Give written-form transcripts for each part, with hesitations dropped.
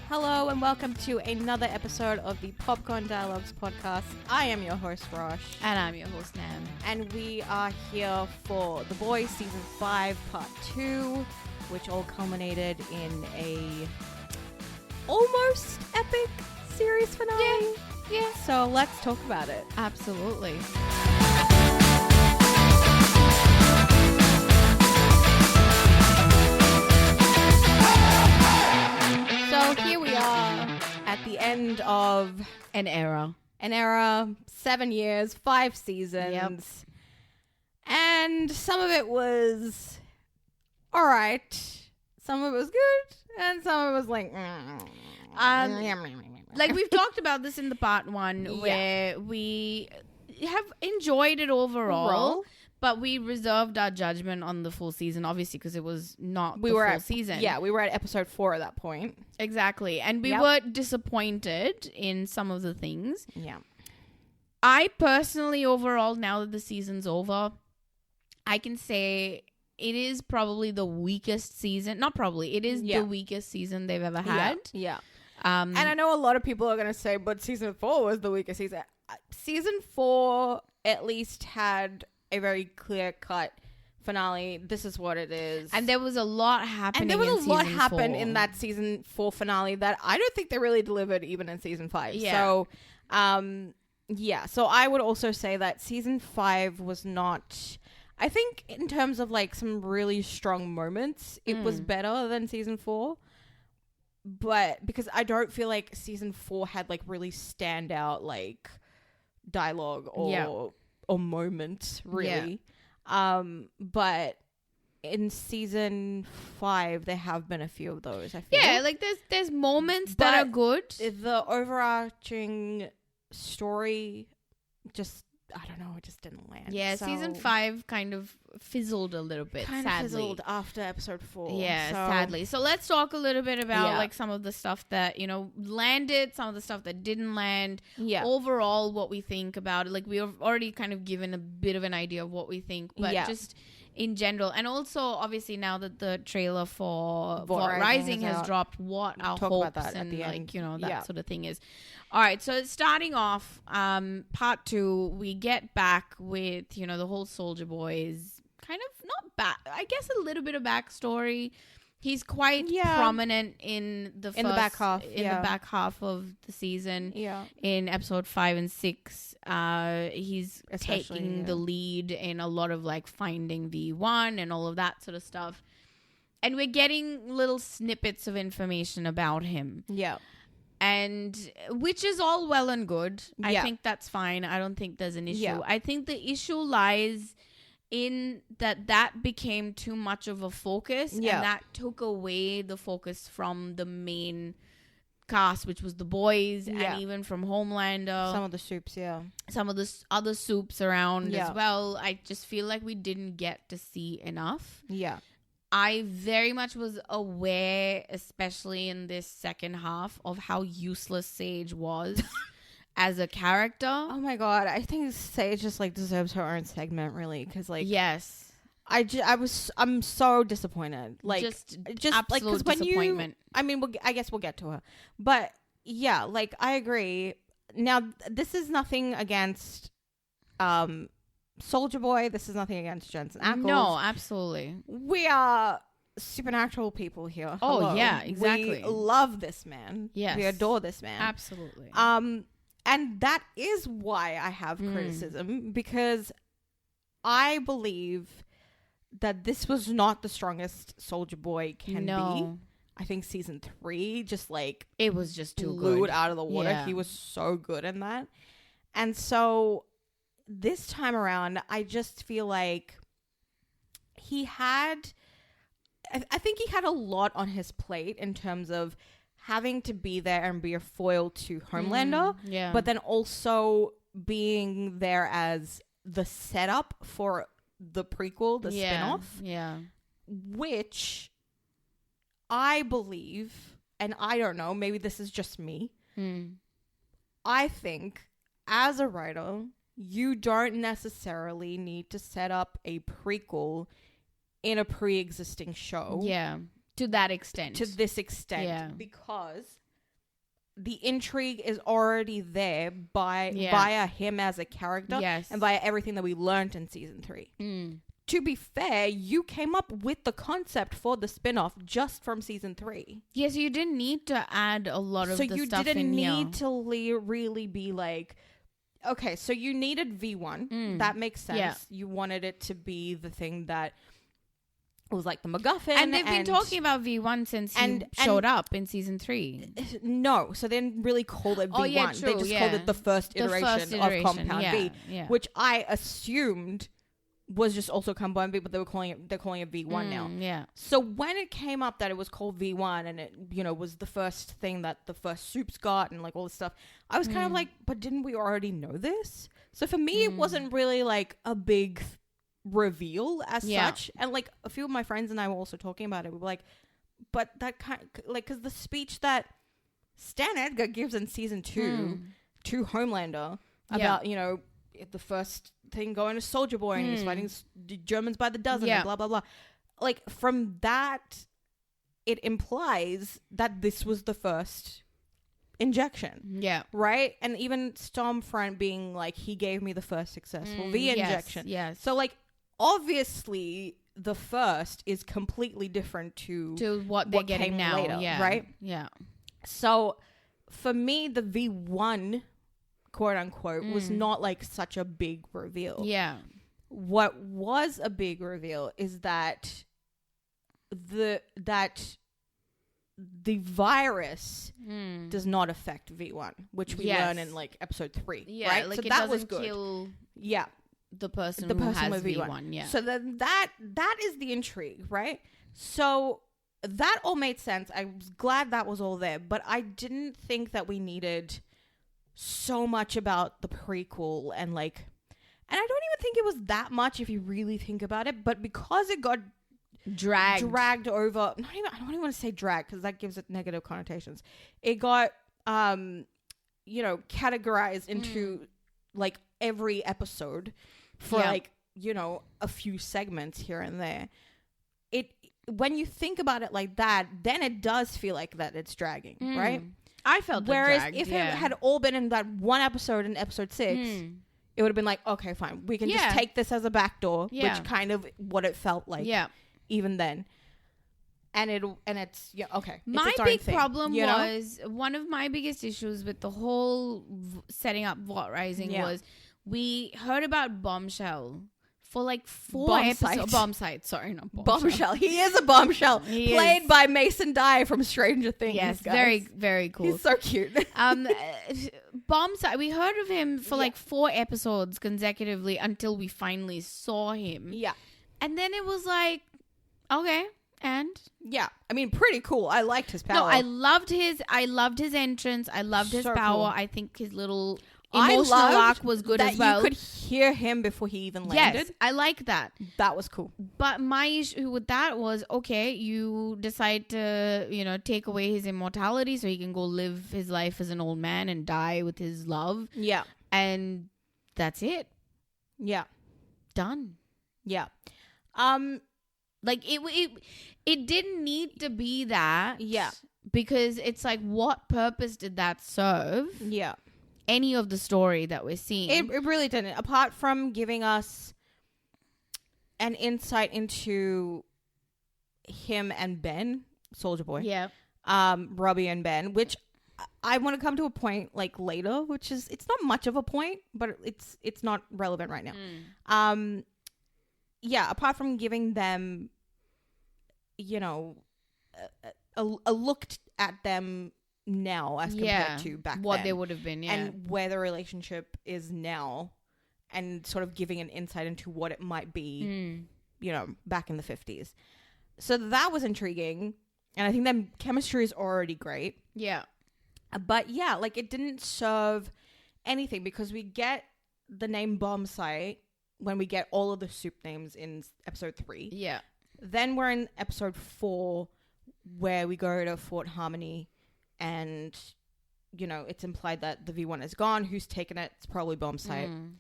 Hello and welcome to another episode of the Popcorn Dialogues podcast. I am your host, Rosh. And I'm your host, Nam. And we are here for The Boys Season 5 Part 2, which all culminated in a almost epic series finale. Yeah. So let's talk about it. Absolutely. So here we are at the end of An era. 7 years, 5 seasons. Yep. And some of it was all right. Some of it was good. And some of it was like... Like we've talked about this in the part 1 where we have enjoyed it overall. But we reserved our judgment on the full season, obviously, because it was not the full season. Yeah, we were at episode 4 at that point. Exactly. And we were disappointed in some of the things. Yeah. I personally, overall, now that the season's over, I can say it is probably the weakest season. Not probably. It is the weakest season they've ever had. Yeah. And I know a lot of people are going to say, but season 4 was the weakest season. Season 4 at least had a very clear-cut finale. This is what it is. And there was a lot happening. And there was a lot happened 4. in that season 4 finale that I don't think they really delivered even in season 5. Yeah. So, so I would also say that season 5 was not... I think in terms of like some really strong moments, it was better than season 4. But because I don't feel like season 4 had like really standout like dialogue or moment really. But in season 5 there have been a few of those, I feel. Yeah, like there's moments that are good. The overarching story just, I don't know, it just didn't land. Yeah, so season 5 kind of fizzled a little bit, sadly. Fizzled after episode 4. Yeah, sadly. So let's talk a little bit about like some of the stuff that, you know, landed, some of the stuff that didn't land. Yeah. Overall, what we think about it. Like we have already kind of given a bit of an idea of what we think, but just in general. And also, obviously, now that the trailer for Vought Rising has dropped, what our hopes and like, you know, that sort of thing is. All right, so starting off, part 2, we get back with, you know, the whole Soldier Boys, kind of not back, I guess a little bit of backstory. He's quite prominent in the back half of the season. Yeah. In episode 5 and 6, he's taking the lead in a lot of like finding V1 and all of that sort of stuff. And we're getting little snippets of information about him. Yeah. And which is all well and good. I think that's fine. I don't think there's an issue. Yeah. I think the issue lies in that became too much of a focus and that took away the focus from the main cast, which was the boys and even from Homelander. Some of the soups, some of the other soups around as well. I just feel like we didn't get to see enough. Yeah. I very much was aware, especially in this second half, of how useless Sage was as a character. Oh my god, I think Sage just like deserves her own segment, really, because like I'm so disappointed, like just absolute like, 'cause when disappointment. I guess we'll get to her, but yeah, like I agree. Now this is nothing against Soldier Boy. This is nothing against Jensen Ackles. No, absolutely. We are supernatural people here. Oh yeah, exactly. We love this man. Yes, we adore this man. Absolutely. And that is why I have criticism, because I believe that this was not the strongest Soldier Boy can be. I think season 3 just like it was just too blew good. It out of the water. Yeah. He was so good in that. And so this time around, I just feel like I think he had a lot on his plate in terms of having to be there and be a foil to Homelander, but then also being there as the setup for the prequel, the spin-off, which I believe, and I don't know, maybe this is just me, I think as a writer, you don't necessarily need to set up a prequel in a pre-existing show. Yeah. To that extent. To this extent. Yeah. Because the intrigue is already there via him as a character and via everything that we learned in season 3. To be fair, you came up with the concept for the spin-off just from season 3. Yes, you didn't need to add a lot of the stuff in here. So you didn't need to really be like, okay, so you needed V1. That makes sense. Yeah. You wanted it to be the thing that was like the MacGuffin. And they've been talking about V1 since he showed up in season 3. No, so they didn't really call it V1. Yeah, true, they just called it the first iteration of Compound V, which I assumed was just also Compound V, but they're calling it V1 now. Yeah. So when it came up that it was called V1 and it, was the first thing that the first soups got and like all this stuff, I was kind of like, but didn't we already know this? So for me, it wasn't really like a big reveal as such. And like a few of my friends and I were also talking about it. We were like, but that kind of, like, because the speech that Stan Edgar gives in season 2 to Homelander about, the first thing going to Soldier Boy and he's fighting Germans by the dozen and blah, blah, blah. Like, from that, it implies that this was the first injection. Yeah. Right? And even Stormfront being like, he gave me the first successful V injection. Yes. So, like, obviously, the first is completely different to what they're getting now. Later, right? Yeah. So, for me, the V1, quote unquote, was not like such a big reveal. Yeah. What was a big reveal is that the virus does not affect V1, which we learn in like episode 3. Yeah, right? like so it that doesn't was good. Kill the person who with has V1. Yeah. So then that is the intrigue, right? So that all made sense. I was glad that was all there, but I didn't think that we needed so much about the prequel and I don't even think it was that much if you really think about it, but because it got dragged over, I don't even want to say drag because that gives it negative connotations. It got categorized into like every episode for a few segments here and there. When you think about it like that, then it does feel like that it's dragging, right? I felt whereas dragged, if it had all been in that one episode in episode 6, it would have been like, okay, fine, we can just take this as a backdoor, which kind of what it felt like, even then. And it's okay. My big problem was one of my biggest issues with the whole setting up Vought Rising was we heard about Bombshell for like 4 episodes. Bombsight. Sorry, not Bombshell. He is a bombshell. Played by Mason Dye from Stranger Things. Yes, guys. very, very cool. He's so cute. Bombsight. We heard of him for like 4 episodes consecutively until we finally saw him. Yeah. And then it was like, okay. And I mean, pretty cool. I liked his power. No, I loved his entrance. I loved his power. Cool. I think his little emotional arc was good as well. You could hear him before he even landed. Yes, I like that. That was cool. But my issue with that was, okay, you decide to, take away his immortality so he can go live his life as an old man and die with his love. Yeah. And that's it. Yeah. Done. Yeah. Like it didn't need to be that. Yeah. Because it's like, what purpose did that serve? Yeah. Any of the story that we're seeing. It really didn't. Apart from giving us an insight into him and Ben, Soldier Boy. Yeah. Robbie and Ben, which I want to come to a point like later, which is, it's not much of a point, but it's not relevant right now. Yeah, apart from giving them, a look at them now as compared to back what then, they would have been, and where the relationship is now, and sort of giving an insight into what it might be, back in the 50s. So that was intriguing, and I think that chemistry is already great. Yeah. But yeah, like, it didn't serve anything because we get the name Bombsight when we get all of the soup names in episode 3. Yeah. Then we're in episode 4 where we go to Fort Harmony and, it's implied that the V1 is gone. Who's taken it? It's probably Bombsight.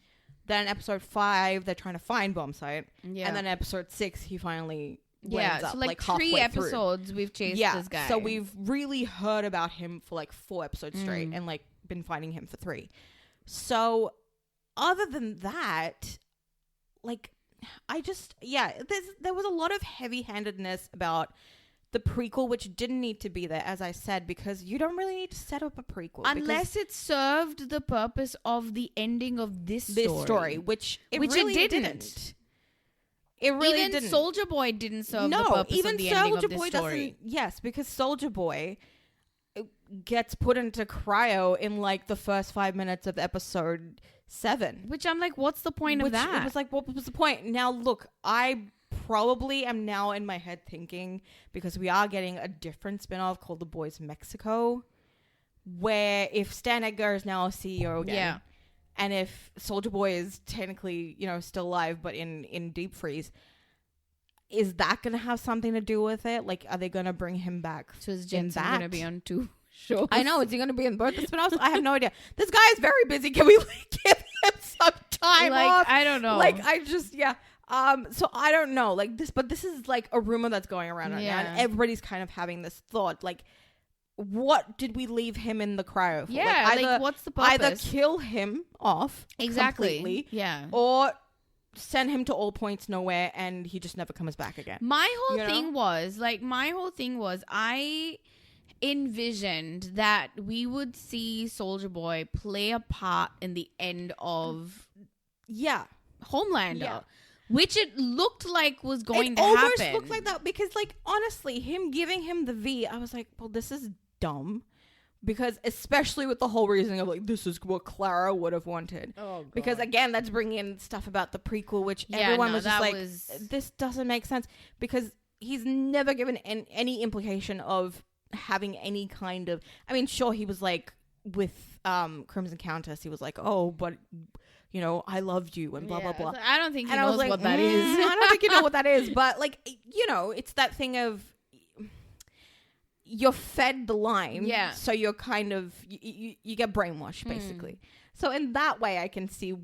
Then episode 5, they're trying to find Bombsight. Yeah. And then episode 6, he finally lands up, so like halfway 3 episodes we've chased this guy. So we've really heard about him for like 4 episodes straight and like been finding him for 3. So other than that, like there was a lot of heavy-handedness about the prequel, which didn't need to be there, as I said, because you don't really need to set up a prequel unless it served the purpose of the ending of this story, which really it didn't. It really even didn't. Soldier Boy didn't serve the purpose of the ending of this story. Yes, because Soldier Boy gets put into cryo in like the first 5 minutes of episode 7. Which I'm like, what's the point of that? It was like, what was the point? Now, look, I probably am now in my head thinking, because we are getting a different spin-off called The Boys Mexico, where if Stan Edgar is now a CEO again, and if Soldier Boy is technically, still alive, but in deep freeze, is that going to have something to do with it? Like, are they going to bring him back? So is Jensen going to be on 2 shows? I know. Is he going to be in both the spin-offs? I have no idea. This guy is very busy. Can we give him some time off? I don't know. So I don't know. Like this, but this is like a rumor that's going around right now, and everybody's kind of having this thought, like, what did we leave him in the cryo for? Yeah, like what's the purpose? Either kill him off completely, or send him to all points nowhere, and he just never comes back again. My whole thing was, I envisioned that we would see Soldier Boy play a part in the end of Homelander, which it looked like was going to happen. It almost looked like that, because, like, honestly, him giving him the V, I was like, well, this is dumb, because especially with the whole reasoning of like, this is what Clara would have wanted. Oh, God. Because again, that's bringing in stuff about the prequel, which everyone was just like, this doesn't make sense, because he's never given any implication of having any kind of, I mean, sure, he was like with Crimson Countess, he was like, oh, but I loved you and blah blah blah. I don't think he knows what that is. I don't think you know what that is, but like, it's that thing of you're fed the line, so you're kind of you get brainwashed basically. So in that way, I can see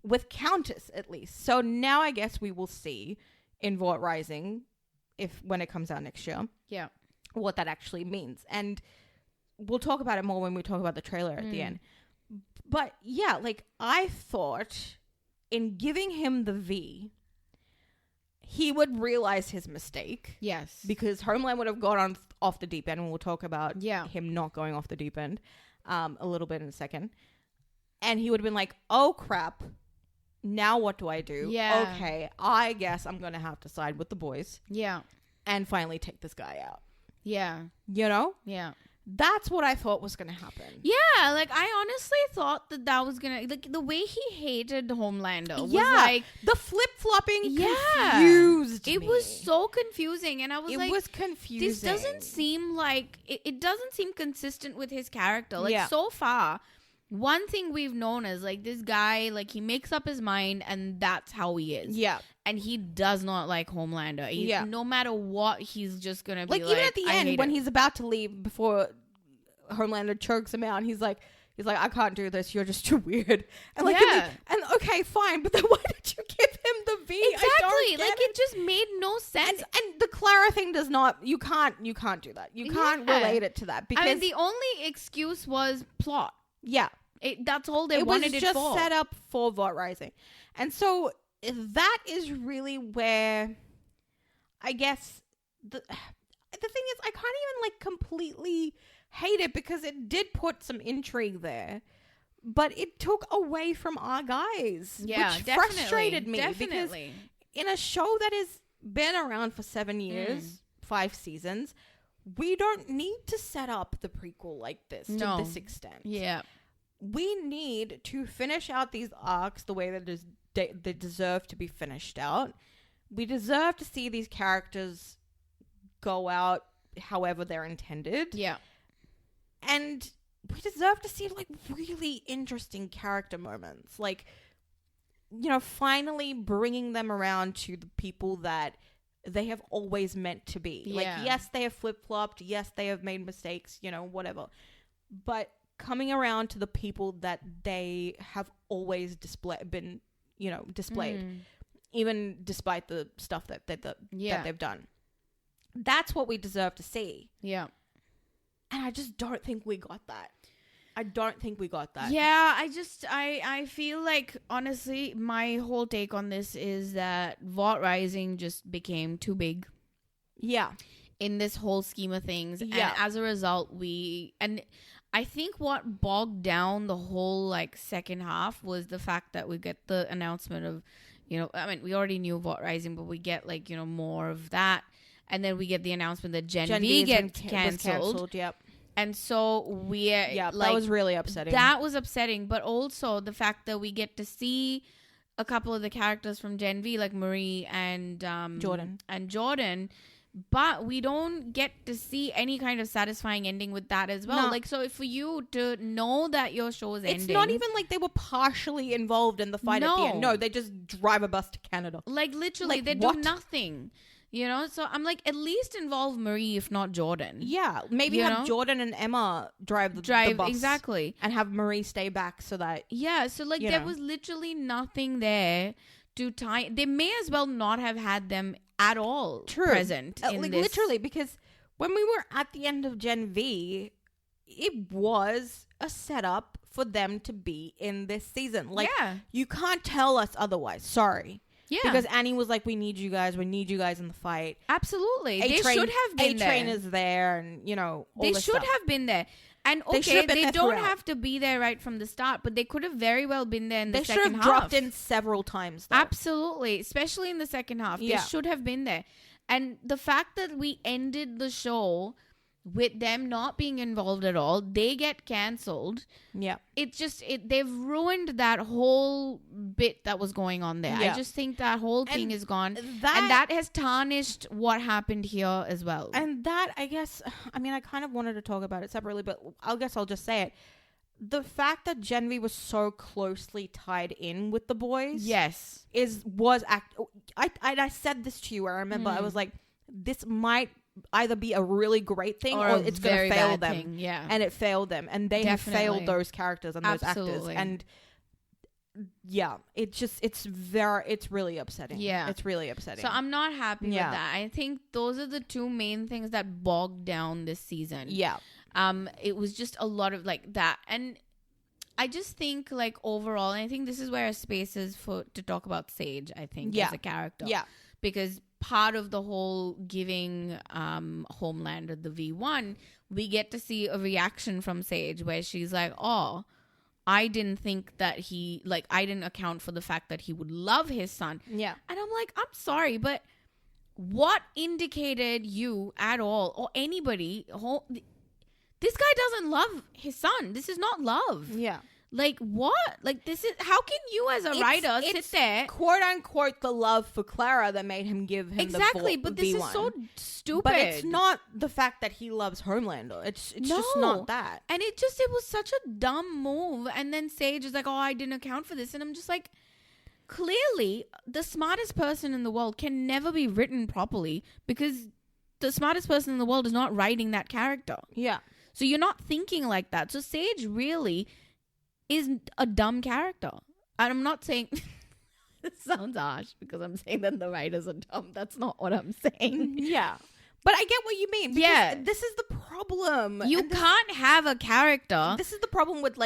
with Countess at least. So now I guess we will see in Vought Rising, when it comes out next year, what that actually means, and we'll talk about it more when we talk about the trailer at the end. But yeah, like, I thought in giving him the V, he would realize his mistake. Yes. Because Homeland would have gone off the deep end, and we'll talk about him not going off the deep end a little bit in a second. And he would have been like, oh, crap. Now what do I do? Yeah. Okay, I guess I'm going to have to side with the boys. Yeah. And finally take this guy out. Yeah. Yeah. That's what I thought was going to happen. Yeah, like, I honestly thought that was going to, like, the way he hated Homelander was like, the flip-flopping confused me. It was so confusing, and I was like, it was confusing. This doesn't seem like, it doesn't seem consistent with his character. Like, so far, one thing we've known is, like, this guy, like, he makes up his mind, and that's how he is. Yeah. And he does not like Homelander. No matter what, he's just going to be like, even at the end, when he's about to leave, before Homelander chokes him out, he's like, I can't do this. You're just too weird. And like, and okay, fine, but then why did you give him the V? Exactly. Like, it just made no sense. And the Clara thing does not. You can't do that. You can't relate it to that, because I mean, the only excuse was plot. Yeah, that's all they wanted it for. It was just set up for Vought Rising, and so that is really where, I guess, the thing is, I can't even like completely hate it, because it did put some intrigue there, but it took away from our guys, which frustrated me. Because in a show that has been around for 7 years, 5 seasons, we don't need to set up the prequel like this to this extent. Yeah, we need to finish out these arcs the way that they deserve to be finished out. We deserve to see these characters go out however they're intended. Yeah. And we deserve to see, like, really interesting character moments. Like, finally bringing them around to the people that they have always meant to be. Yeah. Like, yes, they have flip-flopped. Yes, they have made mistakes, whatever. But coming around to the people that they have always displayed, even despite the stuff that they've done. That's what we deserve to see. Yeah. And I just don't think we got that. Yeah, I feel like, honestly, my whole take on this is that Vought Rising just became too big. Yeah. In this whole scheme of things. Yeah. And as a result, and I think what bogged down the whole like second half was the fact that we get the announcement of, you know, I mean, we already knew Vought Rising, but we get like, you know, more of that. And then we get the announcement that Gen V gets cancelled. Yep. And so like, that was really upsetting. That was upsetting, but also the fact that we get to see a couple of the characters from Gen V, like Marie and Jordan, but we don't get to see any kind of satisfying ending with that as well. No. Like, so for you to know that your show is ending, it's not even like they were partially involved in the fight at the end. No, they just drive a bus to Canada. Like, literally, they do nothing. You know, so I'm like, at least involve Marie, if not Jordan. Yeah, maybe have Jordan and Emma drive the bus. Exactly. And have Marie stay back so that... Yeah, so like there was literally nothing there to tie... They may as well not have had them at all present in like this. Literally, because when we were at the end of Gen V, it was a setup for them to be in this season. Like, you can't tell us otherwise. Sorry. Yeah. Because Annie was like, we need you guys in the fight. Absolutely. They should have been there. A-Train is there, and, you know, all they this should stuff. have been there. And okay, they don't have to be there right from the start, but they could have very well been there in the second half. They should have dropped in several times, though. Absolutely. Especially in the second half. Yeah. They should have been there. And the fact that we ended the show with them not being involved at all, they get cancelled. Yeah. They've ruined that whole bit that was going on there. Yeah. I just think that whole thing is gone. And that has tarnished what happened here as well. And that, I guess, I mean, I kind of wanted to talk about it separately, but I guess I'll just say it. The fact that Gen V was so closely tied in with the boys. Yes. I said this to you, I remember. I was like, this might either be a really great thing or it's going to fail them. Thing. Yeah. And it failed them. And they have failed those characters and those actors. And yeah, it's really upsetting. Yeah. It's really upsetting. So I'm not happy with that. I think those are the two main things that bogged down this season. Yeah. It was just a lot of like that. And I just think like overall, and I think this is where our space is to talk about Sage, I think, as a character. Yeah. Because part of the whole giving Homelander the V1, we get to see a reaction from Sage where she's like, oh, I didn't think that I didn't account for the fact that he would love his son. Yeah. And I'm like, I'm sorry, but what indicated you at all or anybody, this guy doesn't love his son. This is not love. Yeah. Like, what? Like, this is... How can you as a writer sit there... quote-unquote the love for Clara that made him give him exactly, but this is so stupid. But it's not the fact that he loves Homelander. It's just not that. And it was such a dumb move. And then Sage is like, oh, I didn't account for this. And I'm just like... Clearly, the smartest person in the world can never be written properly because the smartest person in the world is not writing that character. Yeah. So you're not thinking like that. So Sage really... is a dumb character. And I'm not saying it sounds harsh because I'm saying that the writers are dumb. That's not what I'm saying. Yeah. But I get what you mean. Yeah. This is the problem. You can't have a character. This is the problem with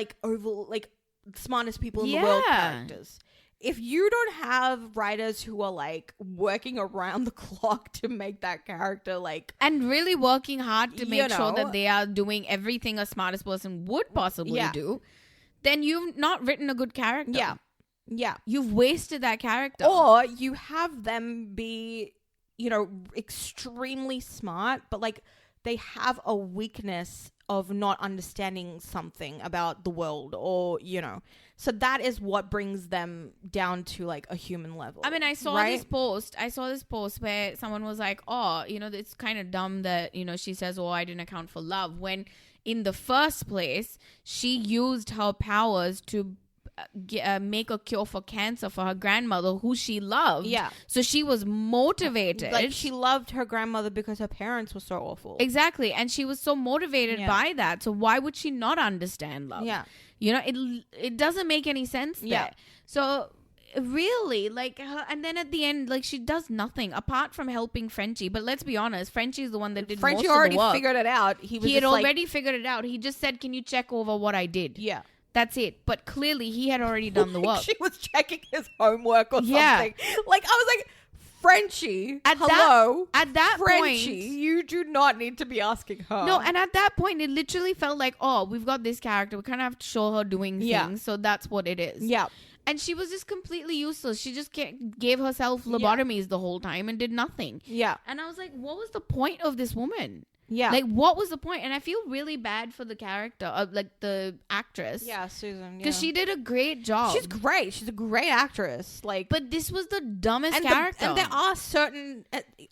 smartest people in the world characters. If you don't have writers who are like working around the clock to make that character and really working hard to make sure that they are doing everything a smartest person would possibly do, then you've not written a good character. Yeah. Yeah. You've wasted that character. Or you have them be, extremely smart, but they have a weakness of not understanding something about the world or, So that is what brings them down to a human level. I mean, I saw this post where someone was like, oh, it's kind of dumb that, she says, oh, I didn't account for love when in the first place, she used her powers to make a cure for cancer for her grandmother, who she loved. Yeah. So she was motivated. She loved her grandmother because her parents were so awful. Exactly. And she was so motivated by that. So why would she not understand love? Yeah. It doesn't make any sense there. So Really, like her, and then at the end, like she does nothing apart from helping Frenchie. But let's be honest, Frenchie is the one that did Frenchie most already of the work. figured it out. He had already figured it out. He just said, "Can you check over what I did?" Yeah, that's it. But clearly, he had already done the work. She was checking his homework or something. Like I was like, Frenchie, at that Frenchie, point, you do not need to be asking her. No, and at that point, it literally felt like, oh, we've got this character. We kind of have to show her doing things, so that's what it is. Yeah. And she was just completely useless. She just gave herself lobotomies the whole time and did nothing. Yeah. And I was like, what was the point of this woman? Yeah. Like, what was the point? And I feel really bad for the character, like the actress. Yeah, Susan. Because she did a great job. She's great. She's a great actress. Like, but this was the dumbest character. And there are certain...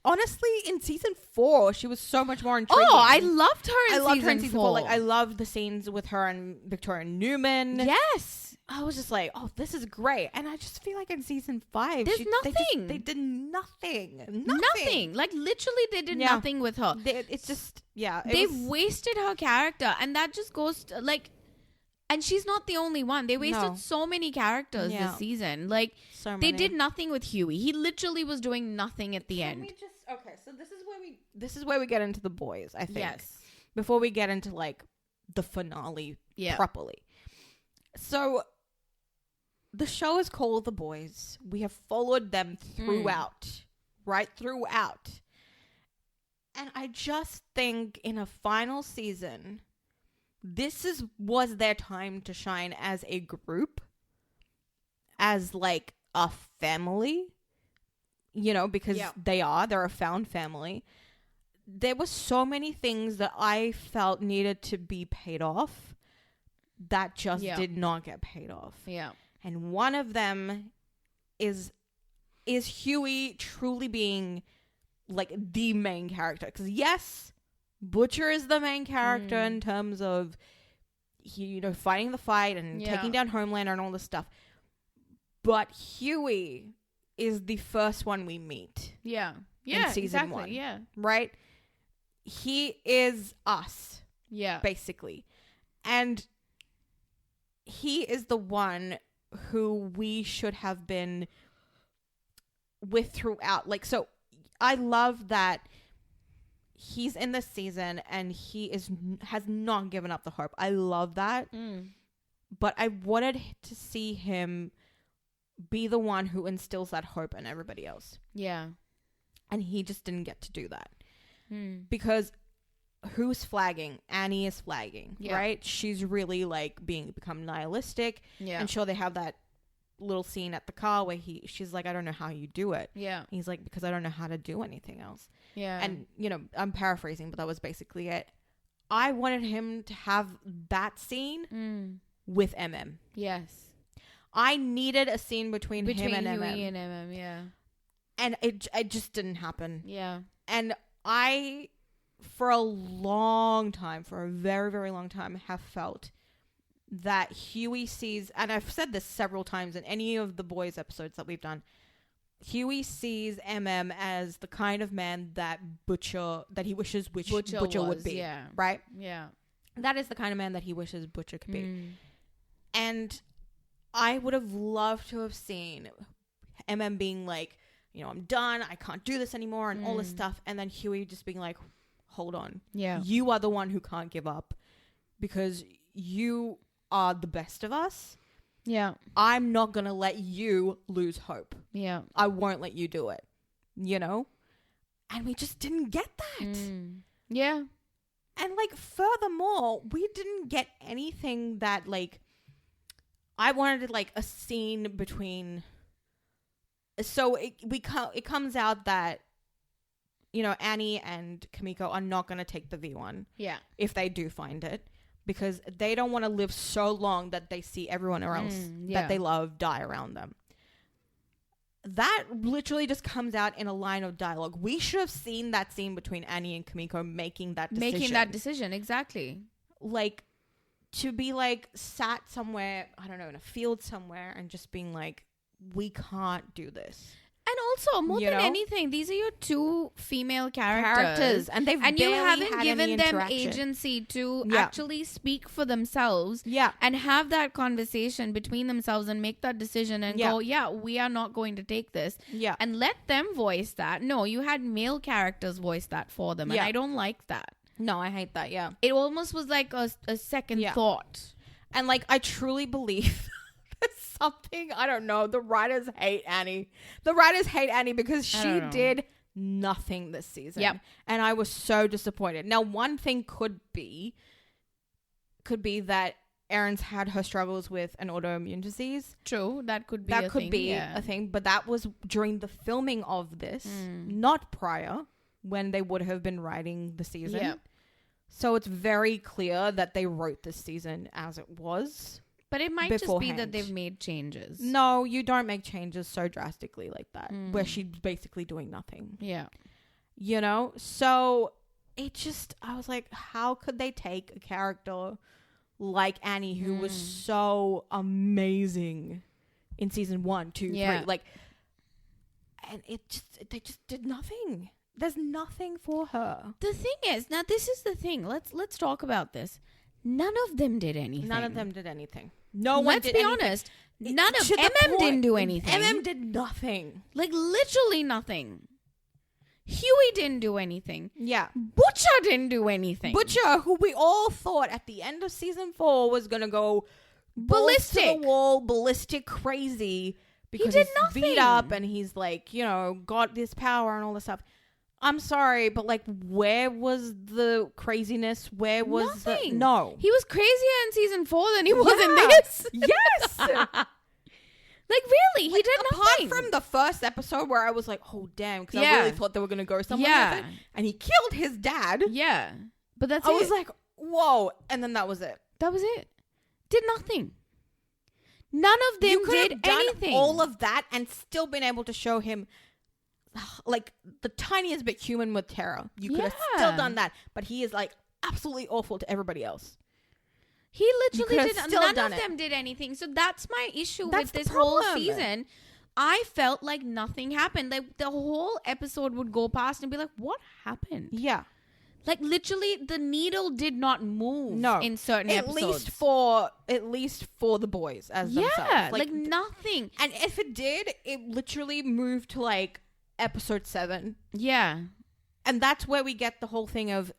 honestly, in season 4, she was so much more intriguing. Oh, I loved her in season 4. Like, I loved the scenes with her and Victoria Newman. Yes. I was just like, oh, this is great. And I just feel like in season 5... There's nothing. They did nothing. Nothing. Like, literally, they did nothing with her. It's just... Yeah. They wasted her character. And that just goes to, like... And she's not the only one. They wasted so many characters this season. Like, so they did nothing with Hughie. He literally was doing nothing at the end. Okay, so this is where we get into the boys, I think. Yes. Before we get into, like, the finale properly. So... The show is called The Boys. We have followed them throughout. Right throughout. And I just think in a final season, this was their time to shine as a group. As like a family. You know, because they're a found family. There were so many things that I felt needed to be paid off that just did not get paid off. Yeah. And one of them is Hughie truly being like the main character. Because yes, Butcher is the main character in terms of fighting the fight and taking down Homelander and all this stuff. But Hughie is the first one we meet. Yeah. In season 1. Yeah. Right? He is us. Yeah. Basically. And he is the one who we should have been with throughout. Like, so I love that he's in this season and he has not given up the hope. I love that. But I wanted to see him be the one who instills that hope in everybody else. Yeah. And he just didn't get to do that. Because who's flagging? Annie is flagging, right? She's really like become nihilistic. Yeah. And sure, they have that little scene at the car where she's like, I don't know how you do it. Yeah. He's like, because I don't know how to do anything else. Yeah. And, I'm paraphrasing, but that was basically it. I wanted him to have that scene with MM. Yes. I needed a scene between him and Hughie MM. and MM, yeah. And it just didn't happen. Yeah. And I... for a long time, for a very, very long time, have felt that Hughie sees, and I've said this several times in any of the Boys episodes that we've done, Hughie sees MM as the kind of man that he wishes Butcher would be. Yeah. Right? Yeah. That is the kind of man that he wishes Butcher could be. And I would have loved to have seen MM being like, I'm done, I can't do this anymore, and all this stuff, and then Hughie just being like, hold on. Yeah. You are the one who can't give up because you are the best of us. Yeah. I'm not going to let you lose hope. Yeah. I won't let you do it. And we just didn't get that. Yeah. And like, furthermore, we didn't get anything that like, I wanted like a scene between, so it comes out that Annie and Kimiko are not going to take the V1. Yeah. If they do find it. Because they don't want to live so long that they see everyone else that they love die around them. That literally just comes out in a line of dialogue. We should have seen that scene between Annie and Kimiko making that decision. Exactly. Like, to be like sat somewhere, I don't know, in a field somewhere and just being like, we can't do this. And also, more than anything, these are your two female characters and you haven't given them agency to actually speak for themselves and have that conversation between themselves and make that decision and go, we are not going to take this and let them voice that. No, you had male characters voice that for them, and I don't like that. No, I hate that. It almost was like a second thought. And like, I truly believe something, I don't know, the writers hate Annie. The writers hate Annie because she did nothing this season. And I was so disappointed. Now, one thing could be that Erin's had her struggles with an autoimmune disease. True, that could be a thing. But that was during the filming of this, not prior, when they would have been writing the season. So it's very clear that they wrote this season as it was. But it might just be that they've made changes. No, you don't make changes so drastically like that, where she's basically doing nothing. Yeah. You know? So it just, I was like, how could they take a character like Annie, who was so amazing in season 1, 2, 3, like, and they just did nothing. There's nothing for her. The thing is, now this is the thing. Let's talk about this. None of them did anything. No one did anything. Let's be honest. None of MM didn't do anything. MM did nothing. Like, literally nothing. Hughie didn't do anything. Yeah. Butcher didn't do anything. Butcher, who we all thought at the end of season 4 was going to go ballistic to the wall, ballistic crazy. Because he did nothing. He's beat up and he's like, you know, got this power and all this stuff. I'm sorry, but like, where was the craziness? Where was nothing. No. He was crazier in season 4 than he was in this. Yes. Like, really, he did apart nothing. From the first episode where I was like, oh, damn, because I really thought they were going to go somewhere with it. And he killed his dad. Yeah. But that's it. I was like, whoa. And then that was it. That was it. Did nothing. None of them did anything. All of that and still been able to show him like the tiniest bit human with Tara. You could have still done that, but he is like absolutely awful to everybody else. He literally did. None of them did anything. So that's my issue with this whole season. I felt like nothing happened. Like, the whole episode would go past and be like, what happened? Yeah. Like, literally, the needle did not move in certain episodes. At least for the boys as themselves. Yeah, like nothing. And if it did, it literally moved to like episode 7. Yeah. And that's where we get the whole thing of,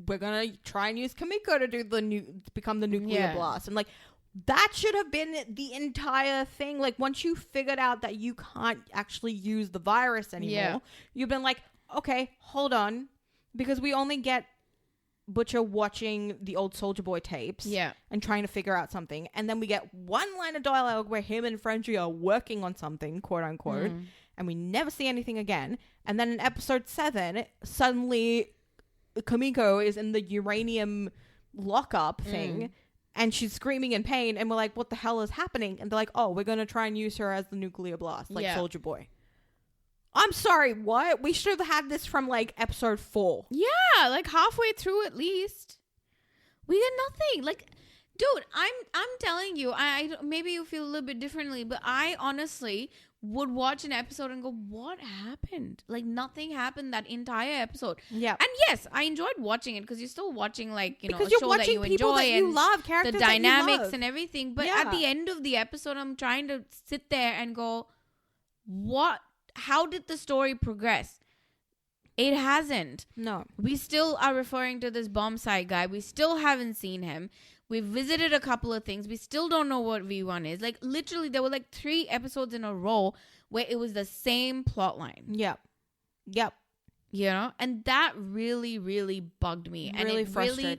we're gonna try and use Kimiko to do become the nuclear blast. And like, that should have been the entire thing. Like, once you figured out that you can't actually use the virus anymore, you've been like, okay, hold on. Because we only get Butcher watching the old Soldier Boy tapes and trying to figure out something. And then we get one line of dialogue where him and Frenchie are working on something, quote unquote. And we never see anything again. And then in episode 7, suddenly Kimiko is in the uranium lockup thing. And she's screaming in pain. And we're like, what the hell is happening? And they're like, oh, we're going to try and use her as the nuclear blast, like Soldier Boy. I'm sorry, what? We should have had this from like episode 4. Yeah, like halfway through at least. We got nothing. Like, dude, I'm telling you, I maybe you feel a little bit differently, but I honestly would watch an episode and go, what happened? Like, nothing happened that entire episode. Yeah. And yes, I enjoyed watching it because you're still watching, like, you know, because a show that you enjoy that you and love, characters the dynamics that you love. And everything. But at the end of the episode, I'm trying to sit there and go, what? How did the story progress? It hasn't. No. We still are referring to this bomb site guy. We still haven't seen him. We've visited a couple of things. We still don't know what V1 is. Like, literally, there were like 3 episodes in a row where it was the same plot line. Yep. You know? And that really, really bugged me. Really and it frustrated.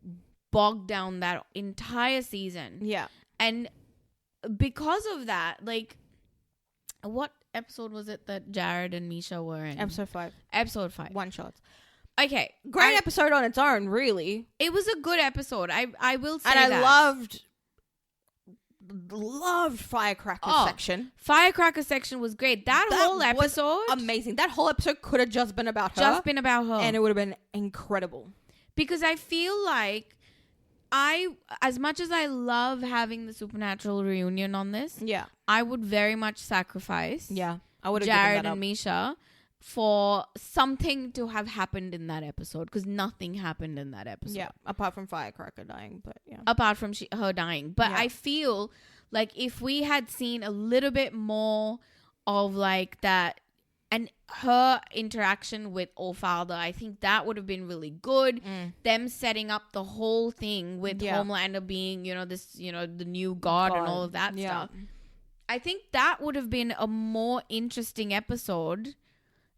Really bogged down that entire season. Yeah. And because of that, like, what episode was it that Jared and Misha were in? Episode 5. Episode 5. One shots. Okay. Great episode on its own, really. It was a good episode. I will say that. And I loved Firecracker section. Firecracker section was great. That whole episode was amazing. That whole episode could have just been about her. And it would have been incredible. Because I feel like as much as I love having the Supernatural reunion on this, yeah, I would very much sacrifice Jared and Misha for something to have happened in that episode, because nothing happened in that episode. Yeah, apart from Firecracker dying, but yeah. Apart from her dying. But I feel like if we had seen a little bit more of like that and her interaction with All-Father, I think that would have been really good. Them setting up the whole thing with Homelander being, the new god and all of that stuff. I think that would have been a more interesting episode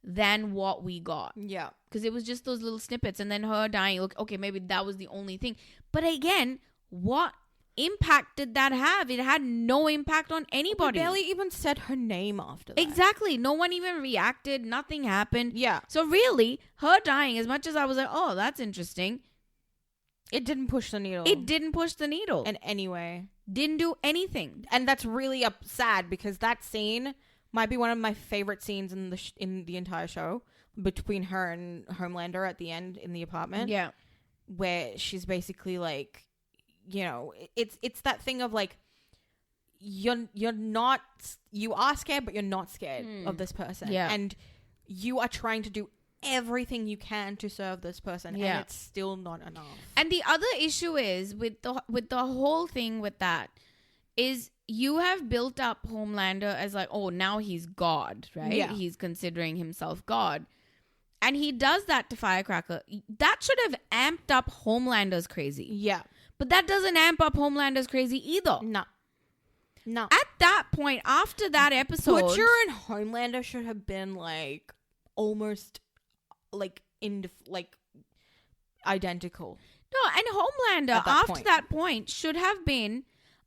than what we got. Yeah. Because it was just those little snippets and then her dying. Look, okay, maybe that was the only thing. But again, what impact did that have? It had no impact on anybody. We barely even said her name after that. Exactly. No one even reacted. Nothing happened. Yeah. So really, her dying, as much as I was like, oh, that's interesting, it didn't push the needle. It didn't push the needle. In any way. Didn't do anything. And that's really sad, because that scene might be one of my favorite scenes in the entire show, between her and Homelander at the end in the apartment. Yeah. Where she's basically like, it's that thing of like, you are scared, but you're not scared of this person. Yeah. And you are trying to do everything you can to serve this person, and it's still not enough. And the other issue is with the whole thing with that is you have built up Homelander as like, oh, now he's God, right? Yeah. He's considering himself God. And he does that to Firecracker. That should have amped up Homelander's crazy. Yeah. But that doesn't amp up Homelander's crazy either. No. At that point, after that episode, Butcher and Homelander should have been like almost like identical. No, and Homelander after that point should have been,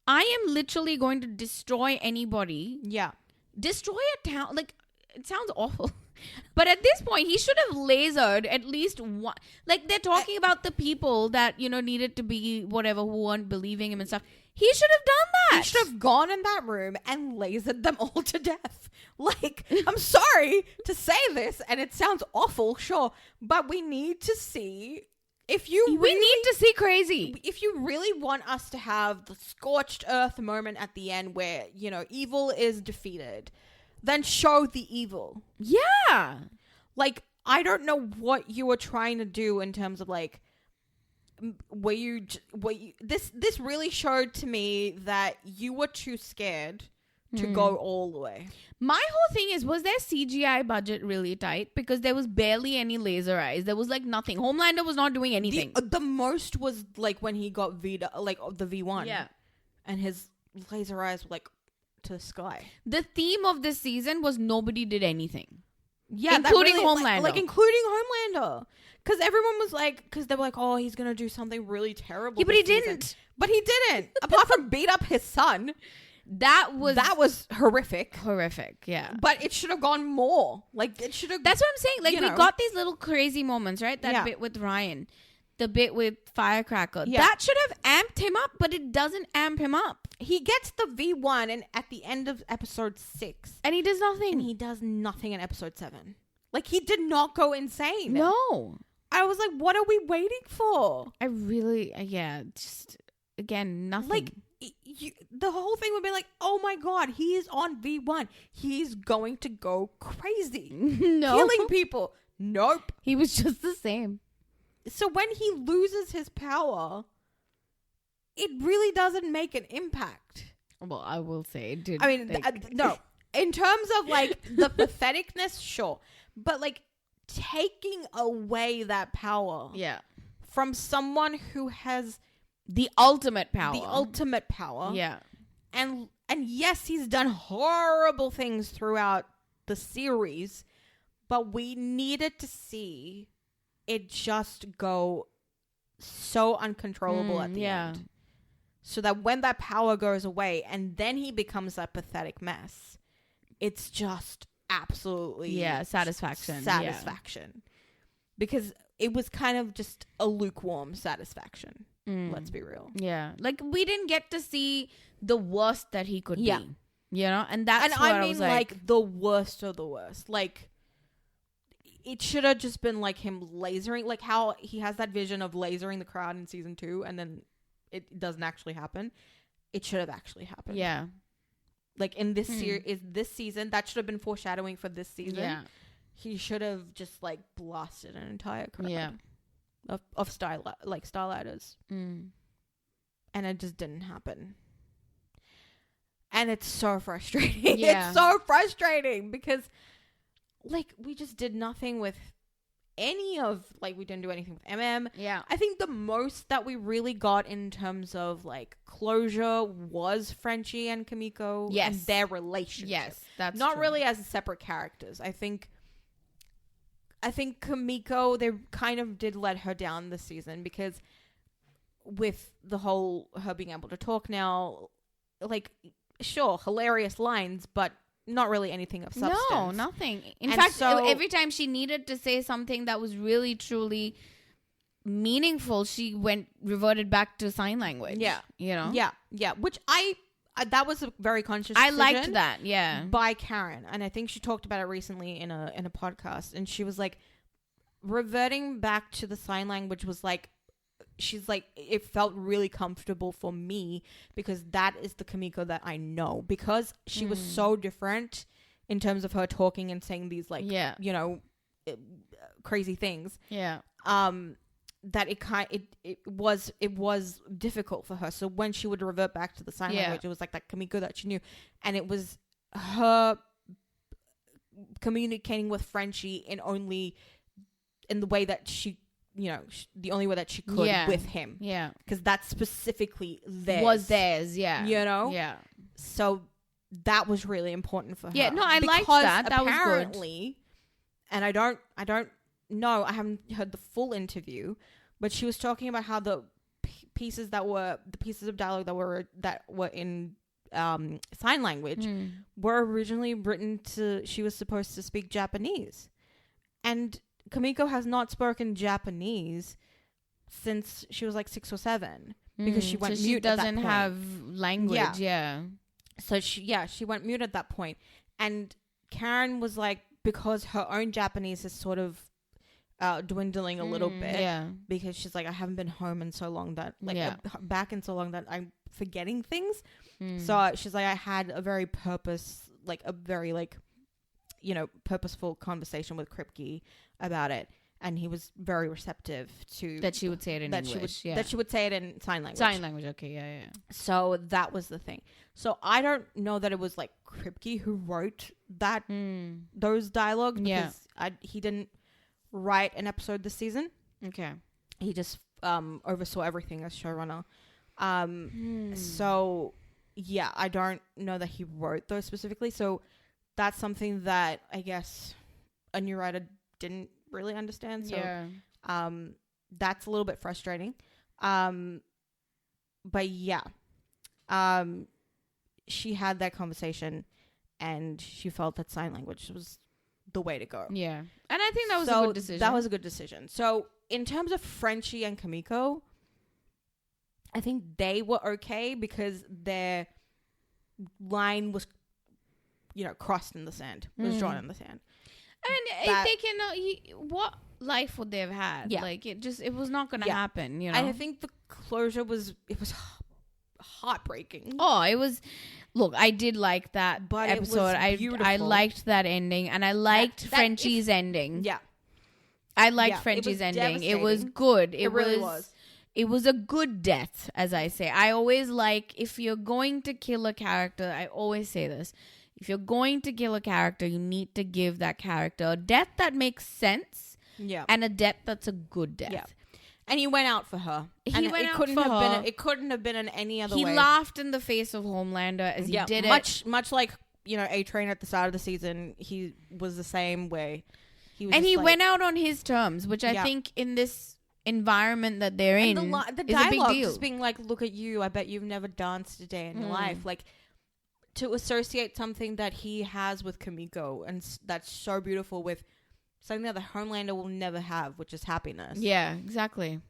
I am literally going to destroy anybody. Yeah. Destroy a town. Like, it sounds awful. But at this point, he should have lasered at least one. Like, they're talking about the people that, needed to be whatever, who weren't believing him and stuff. He should have done that. He should have gone in that room and lasered them all to death. Like, I'm sorry to say this, and it sounds awful, sure, but we need to see we need to see crazy. If you really want us to have the scorched earth moment at the end where, evil is defeated, then show the evil. Yeah. Like, I don't know what you were trying to do in terms of like, this really showed to me that you were too scared to go all the way. My whole thing is, was their CGI budget really tight? Because there was barely any laser eyes. There was like nothing. Homelander was not doing anything. The most was like when he got the V1. Yeah. And his laser eyes were like to the sky. The theme of this season was nobody did anything. Yeah, including Homelander. Like including Homelander. Because everyone was like, because they were like, oh, he's going to do something really terrible. Yeah, but he didn't. But he didn't. Apart from beat up his son. That was horrific. Horrific, yeah. But it should have gone more. Like, it should have... That's what I'm saying. Like, we got these little crazy moments, right? That bit with Ryan. The bit with Firecracker. Yeah. That should have amped him up, but it doesn't amp him up. He gets the V1 and at the end of episode 6. And he does nothing. And he does nothing in episode 7. Like, he did not go insane. No. I was like, what are we waiting for? I really... just... Again, nothing. Like... the whole thing would be like, oh my god, he is on V1. He's going to go crazy. No. Killing people. Nope. He was just the same. So when he loses his power, it really doesn't make an impact. Well, I will say it did. I mean, no. In terms of like the patheticness, sure. But like taking away that power from someone who has... The ultimate power. Yeah. And yes, he's done horrible things throughout the series, but we needed to see it just go so uncontrollable at the end. So that when that power goes away and then he becomes that pathetic mess, it's just absolutely... satisfaction. Because it was kind of just a lukewarm satisfaction. Let's be real. Yeah. Like, we didn't get to see the worst that he could be. And that's what I mean, like the worst of the worst. Like, it should have just been like him lasering, like how he has that vision of lasering the crowd in season 2 and then it doesn't actually happen. It should have actually happened. Yeah. like in this season. That should have been foreshadowing for this season. Yeah. He should have just like blasted an entire crowd of Starlighters. And it just didn't happen. And it's so frustrating. Yeah. It's so frustrating because like we just did nothing with any of, like, we didn't do anything with MM. Yeah. I think the most that we really got in terms of like closure was Frenchie and Kimiko. Yes. And their relationship. Yes, that's not true. Really as separate characters. I think Kimiko, they kind of did let her down this season because with the whole her being able to talk now, like, sure, hilarious lines, but not really anything of substance. No, nothing. In fact, every time she needed to say something that was really, truly meaningful, she reverted back to sign language. Yeah. You know? Yeah. Which that was a very conscious decision. I liked that, yeah. By Karen. And I think she talked about it recently in a podcast. And she was like, reverting back to the sign language was like, she's like, it felt really comfortable for me because that is the Kimiko that I know, because she was so different in terms of her talking and saying these like, you know, crazy things. Yeah. That it was difficult for her. So when she would revert back to the sign language, it was like that Kimiko that she knew, and it was her communicating with Frenchie in the way that she, you know, the only way that she could with him. Yeah. Because that's specifically theirs. Was theirs, yeah. You know? Yeah. So that was really important for her. Yeah, no, I liked that. That was good. And I don't know, I haven't heard the full interview, but she was talking about how the pieces of dialogue that were in sign language were originally written she was supposed to speak Japanese. And Kimiko has not spoken Japanese since she was like 6 or 7 because she went mute at that point. She doesn't have language, yeah. So she went mute at that point. And Karen was like, because her own Japanese is sort of dwindling a little bit, because she's like, I haven't been home in so long that back in so long that I'm forgetting things. So she's like, I had a very purposeful conversation with Kripke about it, and he was very receptive to that she would say it in English. That she would say it in sign language. Sign language, okay, yeah. So that was the thing. So I don't know that it was like Kripke who wrote that those dialogues, because he didn't write an episode this season. Okay, he just oversaw everything as showrunner. So yeah, I don't know that he wrote those specifically. So that's something that I guess a new writer didn't really understand. So that's a little bit frustrating. But yeah, she had that conversation and she felt that sign language was the way to go. Yeah. And I think that was a good decision. That was a good decision. So in terms of Frenchie and Kimiko, I think they were okay because their line was, you know, crossed in the sand, was drawn in the sand. And they can, what life would they have had? Yeah. Like, it was not going to happen, you know? And I think the closure was heartbreaking. Oh, it was, look, I did like that episode. I liked that ending, and I liked Frenchie's ending. Yeah. I liked Frenchie's ending. It was good. It really was. It was a good death, as I say. I always like, if you're going to kill a character, I always say this. If you're going to kill a character, you need to give that character a death that makes sense. Yeah. And a death that's a good death. Yeah. And he went out for her. It couldn't have been in any other way. He laughed in the face of Homelander as he did it. Much like, you know, A-Train at the start of the season, he was the same way. He went out on his terms, which I think in this environment that they're in the is a big dialogue deal. Just being like, look at you, I bet you've never danced a day in your life. Like, to associate something that he has with Kimiko, and that's so beautiful, with something that the Homelander will never have, which is happiness. Yeah, exactly.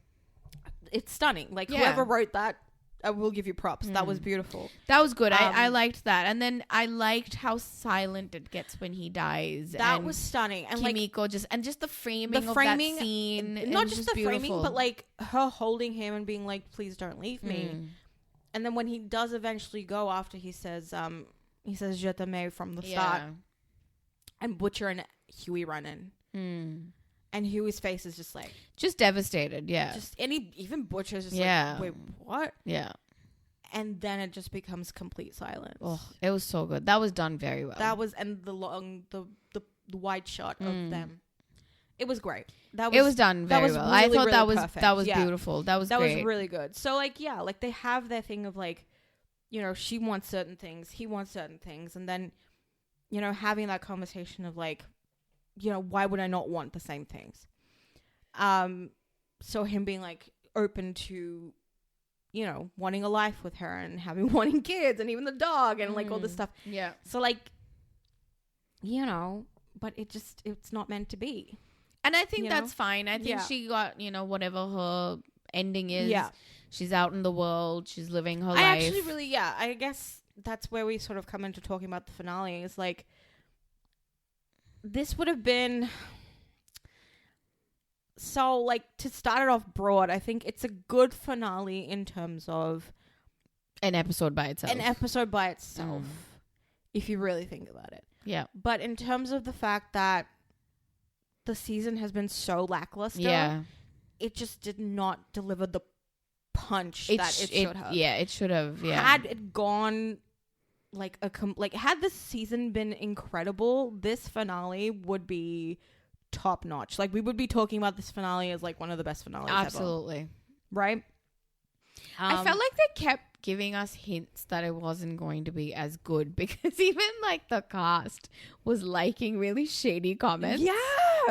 It's stunning. Like, whoever wrote that, I will give you props. That was beautiful. That was good. I liked that. And then I liked how silent it gets when he dies. That was stunning. And Kimiko just the framing of that scene. Not just the framing, but like her holding him and being like, please don't leave me. And then when he does eventually go, after he says, He says "Je t'aime" from the start. And Butcher and Hughie run in. And Hughie's face is just devastated. Yeah. Even Butcher's just wait, what? Yeah. And then it just becomes complete silence. Oh, it was so good. That was done very well. And the wide shot of them. It was great. It was done very well. I thought that was perfect. That was beautiful. That was great. Was really good. So they have their thing of she wants certain things, he wants certain things, and then having that conversation of why would I not want the same things? So him being open to wanting a life with her and wanting kids and even the dog and all this stuff. Yeah. So but it's not meant to be. And I think that's fine. I think she got, whatever her ending is. Yeah. She's out in the world. She's living her life. I actually really, I guess that's where we sort of come into talking about the finale. It's this would have been... So, to start it off broad, I think it's a good finale in terms of... An episode by itself. If you really think about it. Yeah. But in terms of the fact that the season has been so lackluster, it just did not deliver the punch that it should have. Yeah, it should have. Yeah. Had it gone had this season been incredible, this finale would be top notch. We would be talking about this finale as one of the best finales absolutely ever. Right? I felt like they kept giving us hints that it wasn't going to be as good because even the cast was liking really shady comments. Yeah.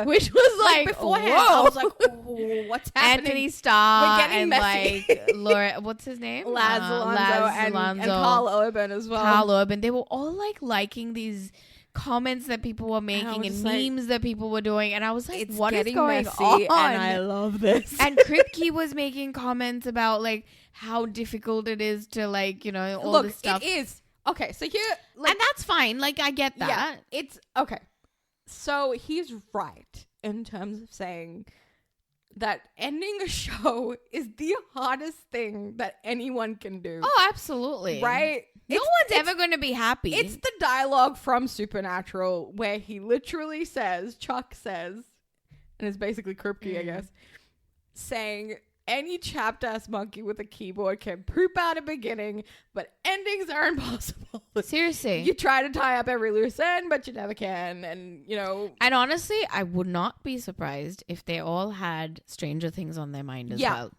Which was beforehand, whoa. I was oh, what's happening? Anthony Starr We're getting messy. Laura, what's his name? Laz Alonso and Carl Urban as well. Carl Urban. They were all liking these comments that people were making and memes that people were doing, and I was like, what is going on? And I love this. And Kripke was making comments about how difficult it is to all this stuff. It is. Okay, so here and that's fine. I get that. Yeah, it's okay. So he's right in terms of saying that ending a show is the hardest thing that anyone can do. Oh, absolutely. Right? No one's ever going to be happy. It's the dialogue from Supernatural where he literally says, Chuck says, and it's basically Kripke, I guess, saying, any chapped ass monkey with a keyboard can poop out a beginning, but endings are impossible. Seriously. You try to tie up every loose end, but you never can. And, And honestly, I would not be surprised if they all had Stranger Things on their mind as well.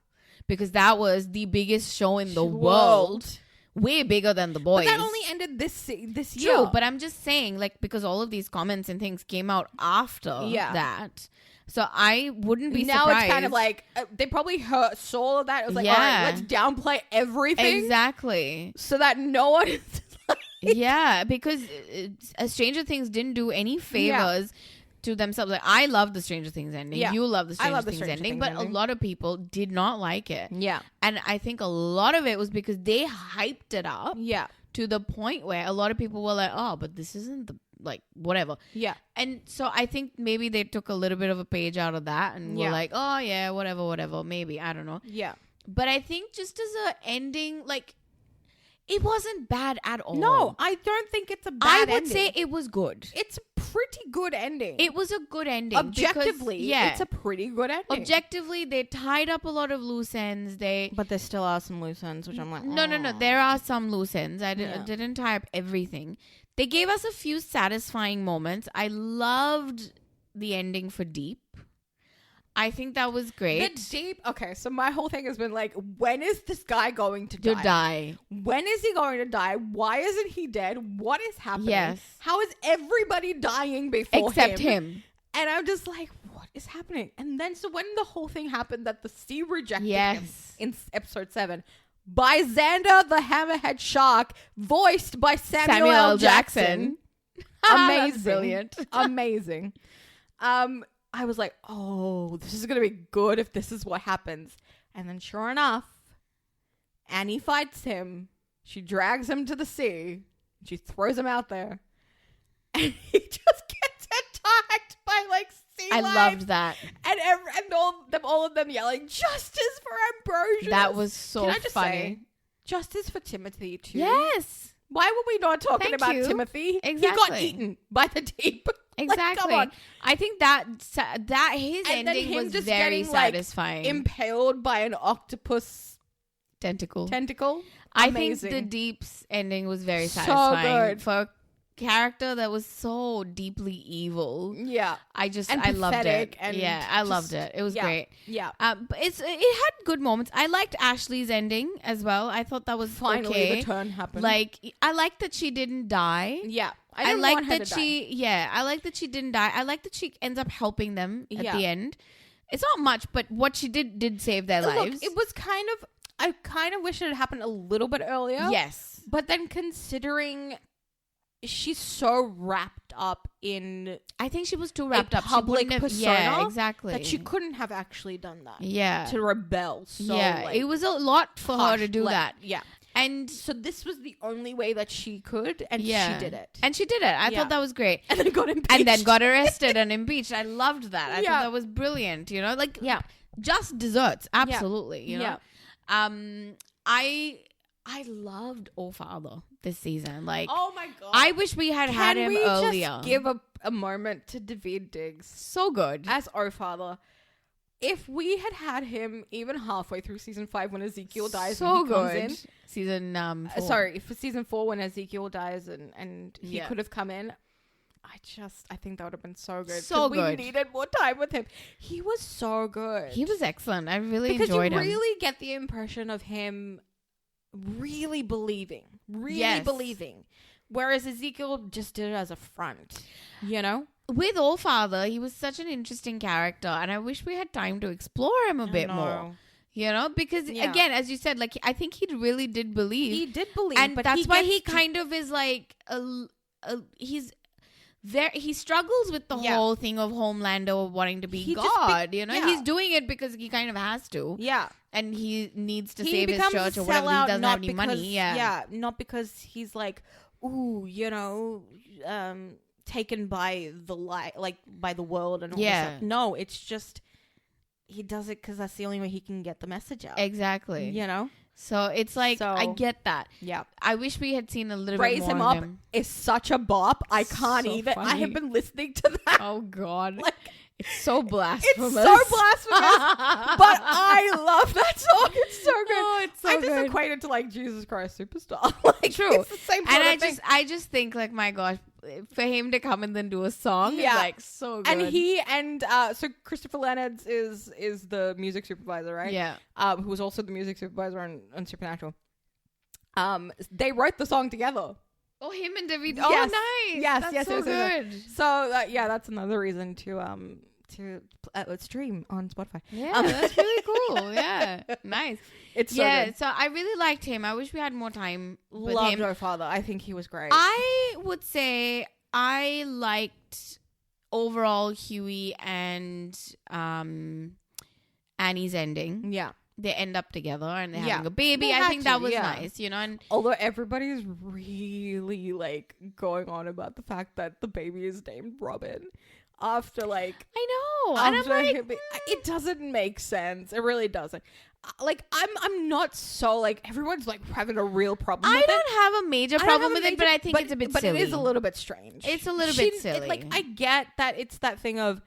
Because that was the biggest show in the world. Way bigger than The Boys. But that only ended this year. True, but I'm just saying, because all of these comments and things came out after that. So I wouldn't be surprised. Now it's kind of they probably saw that. It was all right, let's downplay everything. Exactly. So that no one is yeah, because Stranger Things didn't do any favors to themselves. I love the Stranger Things ending. Yeah. You love the Stranger Things ending. But a lot of people did not like it. Yeah. And I think a lot of it was because they hyped it up. Yeah. To the point where a lot of people were like, oh, but this isn't the whatever. Yeah. And so I think maybe they took a little bit of a page out of that and were like, oh yeah, whatever, maybe, I don't know. Yeah. But I think just as a ending, it wasn't bad at all. No, I don't think it's a bad ending. I would say it was good. It's a pretty good ending. It was a good ending. Objectively, it's a pretty good ending. Objectively, they tied up a lot of loose ends. But there still are some loose ends, which I'm like, No. There are some loose ends. I didn't tie up everything. They gave us a few satisfying moments. I loved the ending for Deep. I think that was great. The Deep. Okay, so my whole thing has been when is this guy going to die? When is he going to die? Why isn't he dead? What is happening? Yes. How is everybody dying before except him? And I'm just like, what is happening? And then so when the whole thing happened that the sea rejected him in episode 7 by Xander the Hammerhead Shark, voiced by Samuel L. Jackson. Amazing. Brilliant. Amazing. I was like, oh, this is going to be good if this is what happens. And then sure enough, Annie fights him. She drags him to the sea. She throws him out there. And he just gets attacked by sea life. I loved that. And all of them yelling, justice for Ambrosia. That was so Can I just funny. say, justice for Timothy too. Yes. Why were we not talking about Timothy? Exactly. He got eaten by the deep. Exactly. Like, I think that his and ending was just very satisfying. Impaled by an octopus tentacle. I think the Deep's ending was very satisfying. So good. For a character that was so deeply evil. Yeah. I loved it. I loved it. It was great. Yeah. But it had good moments. I liked Ashley's ending as well. I thought that was finally okay. The turn happened. Like, I liked that she didn't die. Yeah. I like that she didn't die. I like that she ends up helping them at the end. It's not much, but what she did save their lives. It was I kind of wish it had happened a little bit earlier. Yes. But then considering she's so wrapped up in... I think she was too wrapped up. Public persona. Yeah, exactly. That she couldn't have actually done that. Yeah. To rebel. So, it was a lot for her to do that. Yeah. And so this was the only way that she could, and she did it. And she did it. I thought that was great. And then got impeached. And then got arrested and impeached. I loved that. I thought that was brilliant. You know, like just desserts. Absolutely. You know. I loved Oh Father this season. Like, oh my god, I wish we had him earlier. Just give a moment to David Diggs. So good as Oh Father. If we had him even halfway through season 5 when Ezekiel dies, so good. Comes in, season 4. Sorry, for season 4 when Ezekiel dies and he could have come in. I think that would have been so good. So good. We needed more time with him. He was so good. He was excellent. I really enjoyed him. Because you really get the impression of him really believing. Whereas Ezekiel just did it as a front, you know? With All Father, he was such an interesting character, and I wish we had time to explore him a bit more. You know, because again, as you said, like, I think he really did believe. He did believe, and but that's why he kind of is like he struggles with the whole thing of Homelander wanting to be God. You know, he's doing it because he kind of has to. Yeah, and he needs to save his church or whatever. He doesn't have any money. Yeah, not because he's like, ooh, you know, taken by the light, like by the world and all this stuff. No, it's just he does it because that's the only way he can get the message out. Exactly. You know. So it's like, I get that. Yeah. I wish we had seen a little Raise bit more him of up him. Is such a bop. I can't even. Funny. I have been listening to that. Oh God. Like, it's so blasphemous. It's so blasphemous. But I love that song. It's so good. Oh, it's so good. I just equate it to like Jesus Christ Superstar. Like, true. It's the same kind of thing. I just think like, my gosh, for him to come and then do a song is like so good. And so Christopher Leonard is the music supervisor, right? Yeah. Who was also the music supervisor on Supernatural. They wrote the song together. Oh, him and David. Yes. Oh, nice. Yes, that's yes, so yes, good. Yes. So that's another reason to stream on Spotify. Yeah, that's really cool. Yeah, nice. It's so good. So I really liked him. I wish we had more time with Loved him. Our Father. I think he was great. I would say I liked overall Hughie and Annie's ending. Yeah. They end up together and they're having a baby. I think that was nice, you know. And although everybody's really like going on about the fact that the baby is named Robin after like I know, and I'm like, it doesn't make sense. It really doesn't. Like I'm not so like everyone's like having a real problem. I don't have a major problem with it, but I think it's a bit silly. But it is a little bit strange. It's a little bit silly. Like I get that it's that thing of.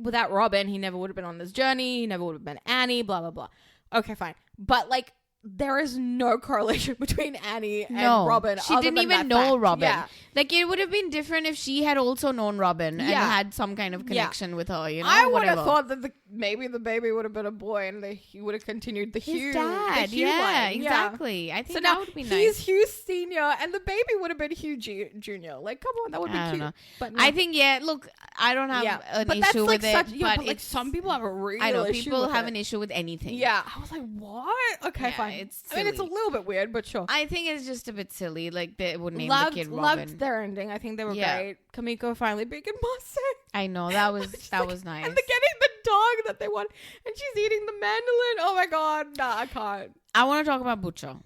Without Robin, he never would have been on this journey. He never would have been Annie, blah, blah, blah. Okay, fine. But, like, there is no correlation between Annie and Robin. She didn't even know Robin. Yeah. Like, it would have been different if she had also known Robin and had some kind of connection with her, you know? I would have thought that maybe the baby would have been a boy and he would have continued the Hugh. His dad, line. Exactly. I think so that would be nice. He's Hugh Senior and the baby would have been Hugh Junior. Like, come on, that would be cute. Know. But no. I think, look, I don't have an issue with it. But like some people have a real issue. I know, people have an issue with anything. Yeah. I was like, what? Okay, fine. It's a little bit weird, but sure. I think it's just a bit silly. Like, they would name the kid Robin. Loved their ending. I think they were great. Kamiko finally being Marseille. I know, that was was nice. And they're getting the dog that they want, and she's eating the mandolin. Oh my god, nah, I can't. I want to talk about Butcher.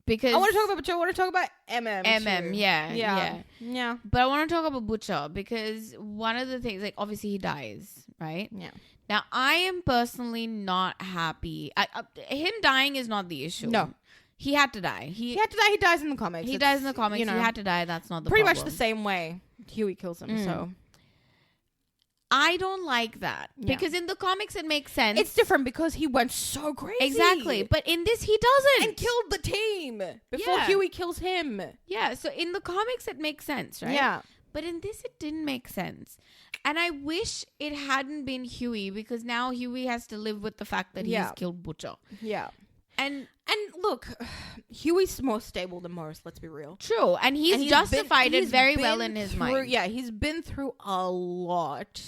Because I want to talk about Butcher. I want to talk about MM. too. Yeah. But I want to talk about Butcher because one of the things, like, obviously he dies, right? Yeah. Now, I am personally not happy. Him dying is not the issue. No. He had to die. He had to die. He dies in the comics. He dies in the comics. You know, he had to die. That's not the pretty problem. much the same way Hughie kills him. So I don't like that because in the comics it makes sense. It's different because he went so crazy. Exactly, but in this he doesn't, and killed the team before Hughie kills him. Yeah, so in the comics it makes sense, right? Yeah, but in this it didn't make sense, and I wish it hadn't been Hughie because now Hughie has to live with the fact that he's killed Butcher. Yeah, and look, Hughie's more stable than Morris. Let's be real. True, and he's justified it very well in his mind. Yeah, he's been through a lot.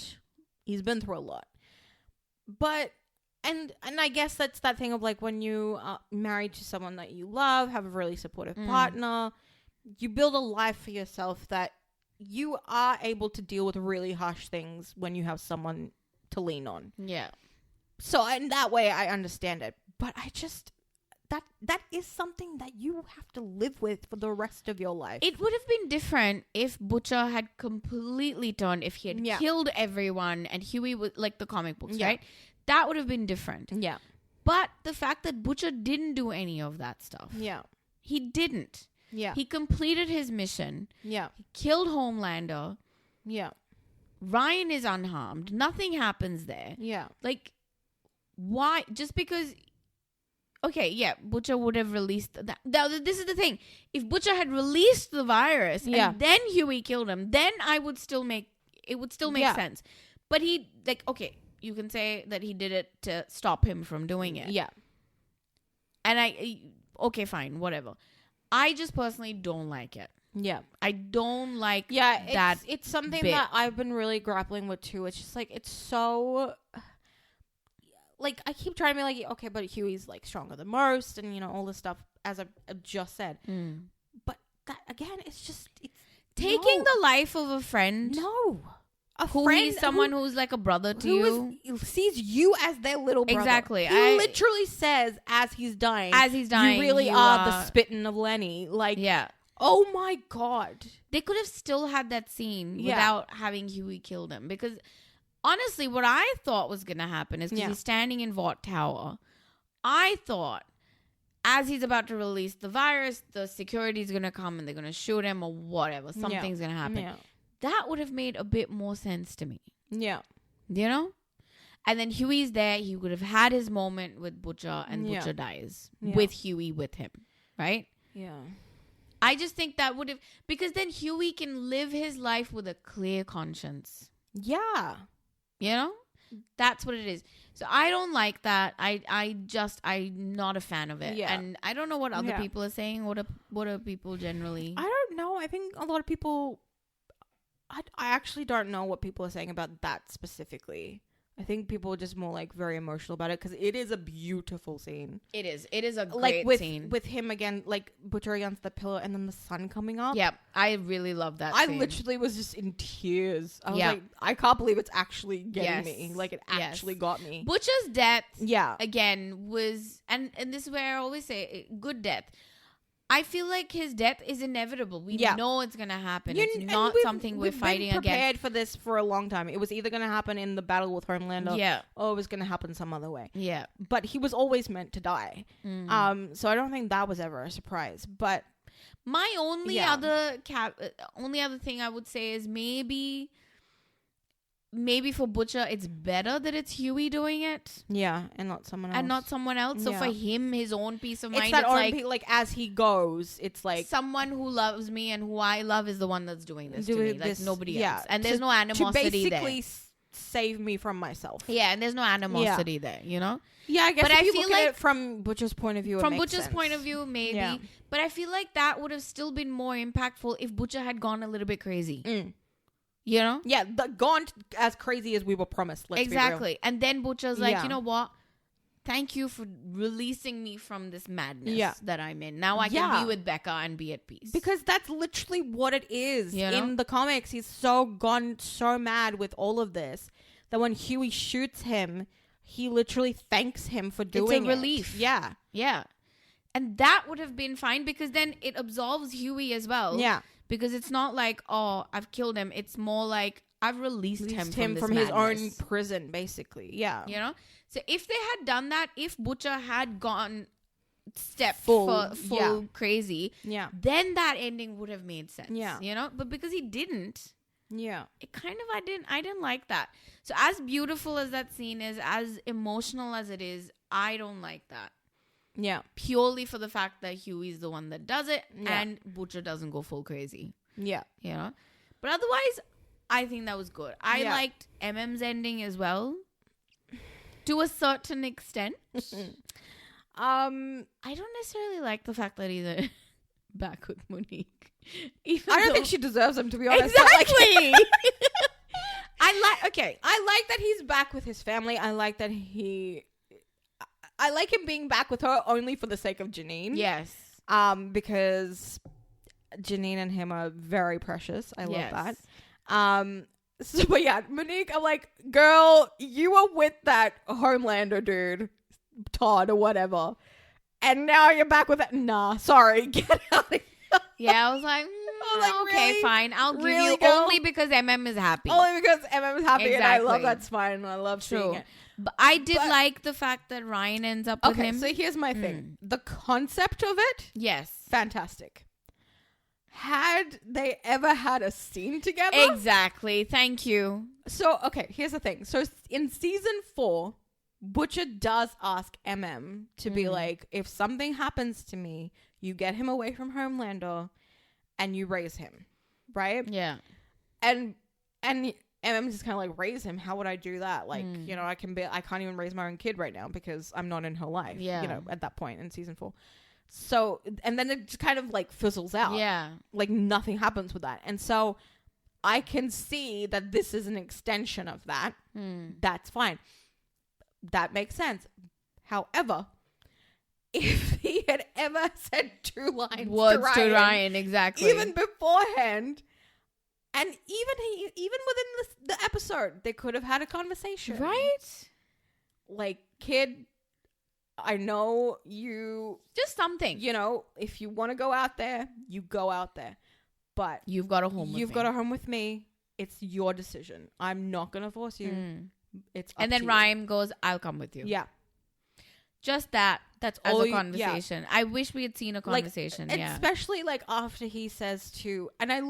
But and I guess that's that thing of like when you are married to someone that you love, have a really supportive partner, you build a life for yourself that you are able to deal with really harsh things when you have someone to lean on. Yeah. So in that way, I understand it, but I just. That is something that you have to live with for the rest of your life. It would have been different if Butcher had completely turned, if he had killed everyone and Hughie was like the comic books, right? That would have been different. Yeah. But the fact that Butcher didn't do any of that stuff. Yeah. He didn't. Yeah. He completed his mission. Yeah. He killed Homelander. Yeah. Ryan is unharmed. Nothing happens there. Yeah. Like, why? Just because... Okay, yeah, Butcher would have released that. This is the thing. If Butcher had released the virus and then Hughie killed him, then it would still make sense. But he, like, okay, you can say that he did it to stop him from doing it. Yeah. And okay, fine, whatever. I just personally don't like it. Yeah. I don't like that. It's something that I've been really grappling with too. It's just like, it's so... Like, I keep trying to be like, okay, but Hughie's, like, stronger than most and, you know, all this stuff, as I just said. But that, again, it's just... It's taking the life of a friend. No. Someone who's, like, a brother to you. Sees you as their little brother. Exactly. He literally says, as he's dying, you really are the spitting of Lenny. Like, oh, my God. They could have still had that scene without having Hughie kill them. Because... Honestly, what I thought was going to happen is because he's standing in Vought Tower. I thought as he's about to release the virus, the security's going to come and they're going to shoot him or whatever. Something's going to happen. Yeah. That would have made a bit more sense to me. Yeah. You know? And then Hughie's there. He would have had his moment with Butcher and Butcher dies with Hughie with him. Right? Yeah. I just think that would have... Because then Hughie can live his life with a clear conscience. Yeah. You know? That's what it is. So I don't like that. I'm not a fan of it. Yeah. And I don't know what other people are saying. What are people generally? I don't know. I think a lot of people... I actually don't know what people are saying about that specifically. I think people are just more like very emotional about it because it is a beautiful scene. It is. It is a great scene. With him again, like Butcher against the pillow and then the sun coming up. Yep. I really love that scene. I literally was just in tears. I was like, I can't believe it's actually getting me. Like it actually got me. Butcher's death, again, was, and this is where I always say, good death. I feel like his death is inevitable. We know it's going to happen. It's not something we're fighting against. We've been prepared for this for a long time. It was either going to happen in the battle with Homelander or it was going to happen some other way. Yeah. But he was always meant to die. So I don't think that was ever a surprise. But my only other thing I would say is maybe for Butcher, it's better that it's Hughie doing it. Yeah, and not someone else. So for him, his own peace of mind, it's like as he goes, it's like someone who loves me and who I love is the one that's doing this to me. Like nobody else. And there's no animosity there. To basically save me from myself. Yeah, and there's no animosity there, you know? Yeah, I guess but if you look at it from Butcher's point of view, from Butcher's point of view, maybe. Yeah. But I feel like that would have still been more impactful if Butcher had gone a little bit crazy. You know? Yeah, gone as crazy as we were promised. Let's exactly. Be real. And then Butcher's like, you know what? Thank you for releasing me from this madness that I'm in. Now I can be with Becca and be at peace. Because that's literally what it is. You know? In the comics, he's gone so mad with all of this that when Hughie shoots him, he literally thanks him for doing it. It's a relief. Yeah. Yeah. And that would have been fine because then it absolves Hughie as well. Yeah. Because it's not like, oh, I've killed him. It's more like I've released him from his own prison, basically. Yeah. You know? So if they had done that, if Butcher had gone step full crazy, then that ending would have made sense. You know, but because he didn't, it kind of I didn't like that. So as beautiful as that scene is, as emotional as it is, I don't like that. Purely for the fact that Hughie's the one that does it and Butcher doesn't go full crazy. You know, but otherwise I think that was good. I liked MM's ending as well, to a certain extent. I don't necessarily like the fact that he's back with Monique. I don't think she deserves him, to be honest. Exactly. I like that he's back with his family. I like him being back with her only for the sake of Janine. Yes. Because Janine and him are very precious. I love that. So, but yeah, Monique, I'm like, girl, you were with that Homelander dude, Todd or whatever, and now you're back with that. Nah, sorry, get out of here. Yeah, I was like, okay, really? Fine. I'll give you girl? Only because MM is happy. Only because MM is happy, and I love that's fine. I love seeing it. But I did like the fact that Ryan ends up with him. Okay, so here's my thing. The concept of it, yes, fantastic. Had they ever had a scene together? Exactly. Thank you. So, okay, here's the thing. So, in season 4, Butcher does ask MM to be like, if something happens to me, you get him away from Homelander and you raise him, right? Yeah. And MM just kind of like, raise him. How would I do that? Like, you know, I can't even raise my own kid right now because I'm not in her life. Yeah. You know, at that point in season 4. So, and then it just kind of like fizzles out. Yeah. Like nothing happens with that. And so I can see that this is an extension of that. That's fine. That makes sense. However, if he had ever said 2 lines to Ryan, exactly, even beforehand, and even within the episode, they could have had a conversation. Right? Like, kid, I know you... Just something. You know, if you want to go out there, you go out there. But... You've got a home with me. You've got a home with me. It's your decision. I'm not going to force you. It's up and then to Ryan goes, I'll come with you. Yeah. Just that. That's as all a conversation. I wish we had seen a conversation. Like, especially like after he says to... And I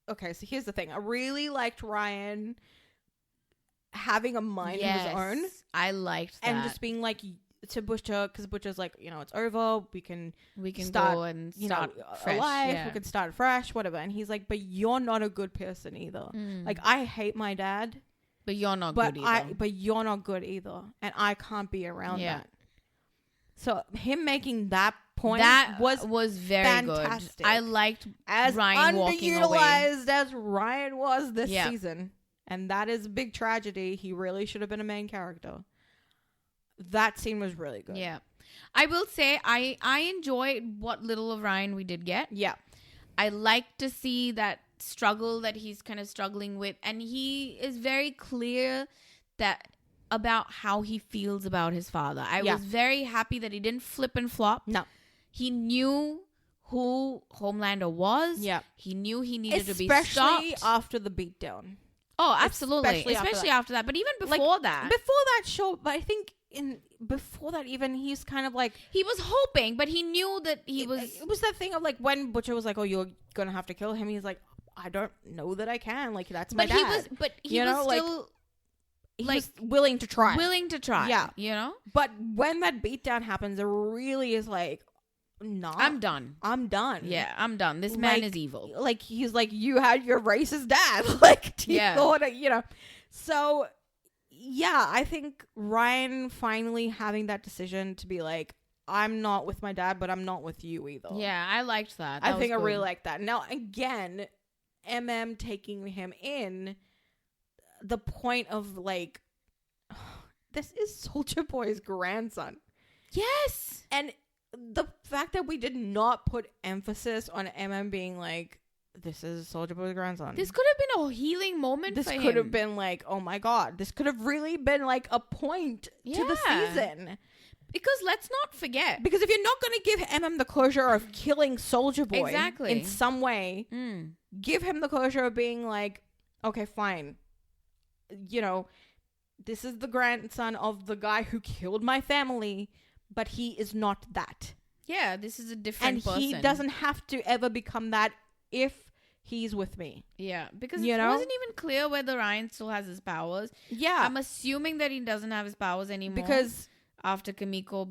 okay, so here's the thing. I really liked Ryan having a mind of his own. I liked that. And just being like... to Butcher, because Butcher's like, you know, it's over. We can start, go and start fresh. Life. Yeah. We can start fresh, whatever. And he's like, but you're not a good person either. Like, I hate my dad, but you're not good either. But you're not good either, and I can't be around that. So him making that point was very fantastic. Good. I liked as Ryan walking away. Underutilized as Ryan was this season, and that is a big tragedy. He really should have been a main character. That scene was really good. Yeah. I will say I enjoyed what little of Ryan we did get. Yeah. I like to see that struggle that he's kind of struggling with. And he is very clear about how he feels about his father. I was very happy that he didn't flip and flop. No. He knew who Homelander was. Yeah. He knew he needed to be stopped. Especially after the beatdown. Oh, absolutely. Especially after that. But even before that. Before that show, but I think... before that, even he's kind of like, he was hoping, but he knew that it was that thing of like when Butcher was like, oh, you're gonna have to kill him, he's like, I don't know that I can, like, that's my dad. He was willing to try, yeah, you know. But when that beatdown happens, it really is like, no, I'm done. Yeah, I'm done. This man is evil. Like, he's like, you had your racist dad. Like, you know. So yeah, I think Ryan finally having that decision to be like, I'm not with my dad, but I'm not with you either. Yeah, I liked that. I think I really liked that. Now, again, MM taking him in, the point of like, this is Soulja Boy's grandson. Yes. And the fact that we did not put emphasis on MM being like, this is Soulja Boy's grandson. This could have been a healing moment for him. This could have been like, oh my God. This could have really been like a point to the season. Because let's not forget. Because if you're not going to give MM the closure of killing Soulja Boy in some way, give him the closure of being like, okay, fine. You know, this is the grandson of the guy who killed my family, but he is not that. Yeah, this is a different person. And he doesn't have to ever become that if he's with me. Yeah, because it wasn't even clear whether Ryan still has his powers. Yeah. I'm assuming that he doesn't have his powers anymore. Because after Kimiko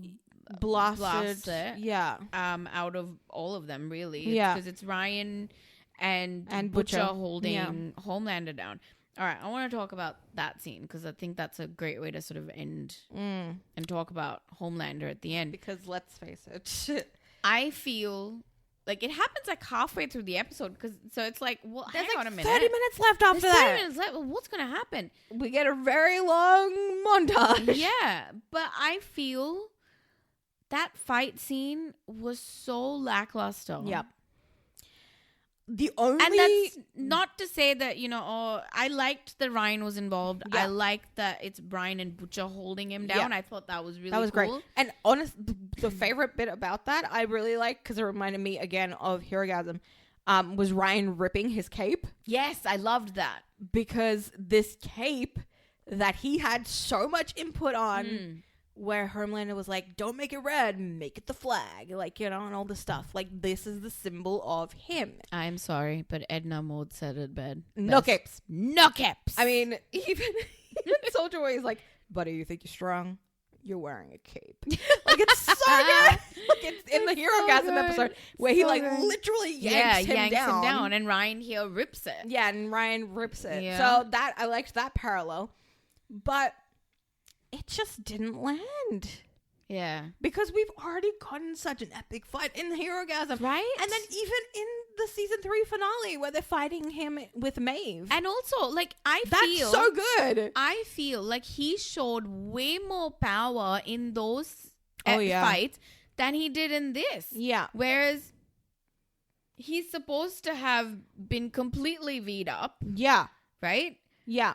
blasted it. Yeah. Out of all of them, really. Yeah. Because it's Ryan and Butcher holding Homelander down. All right, I want to talk about that scene because I think that's a great way to sort of end and talk about Homelander at the end. Because let's face it, I feel like it happens like halfway through the episode so it's like, well, there's hang like on a minute. 30 minutes left after that. 30 minutes left. Well, what's going to happen? We get a very long montage. Yeah, but I feel that fight scene was so lackluster. Yep. And that's not to say that, I liked that Ryan was involved. Yeah. I liked that it's Brian and Butcher holding him down. Yeah. I thought that was really cool. great. And honest, the favorite bit about that I really liked, because it reminded me again of Herogasm, was Ryan ripping his cape. Yes, I loved that. Because this cape that he had so much input on, where Homelander was like, don't make it red, make it the flag, like, and all this stuff. Like, this is the symbol of him. I'm sorry, but Edna Mode said it best. No capes. No capes. I mean, even Soldier Boy is like, buddy, you think you're strong? You're wearing a cape. Like, it's so good. Like, it's in the Herogasm episode where he literally yanks him down, and Ryan here rips it. Yeah, and Ryan rips it. Yeah. So that, I liked that parallel. But it just didn't land. Yeah. Because we've already gotten such an epic fight in the Herogasm. Right? And then even in the season 3 finale where they're fighting him with Maeve. And also, like, that's so good. I feel like he showed way more power in those fights than he did in this. Yeah. Whereas he's supposed to have been completely V'd up. Yeah. Right? Yeah.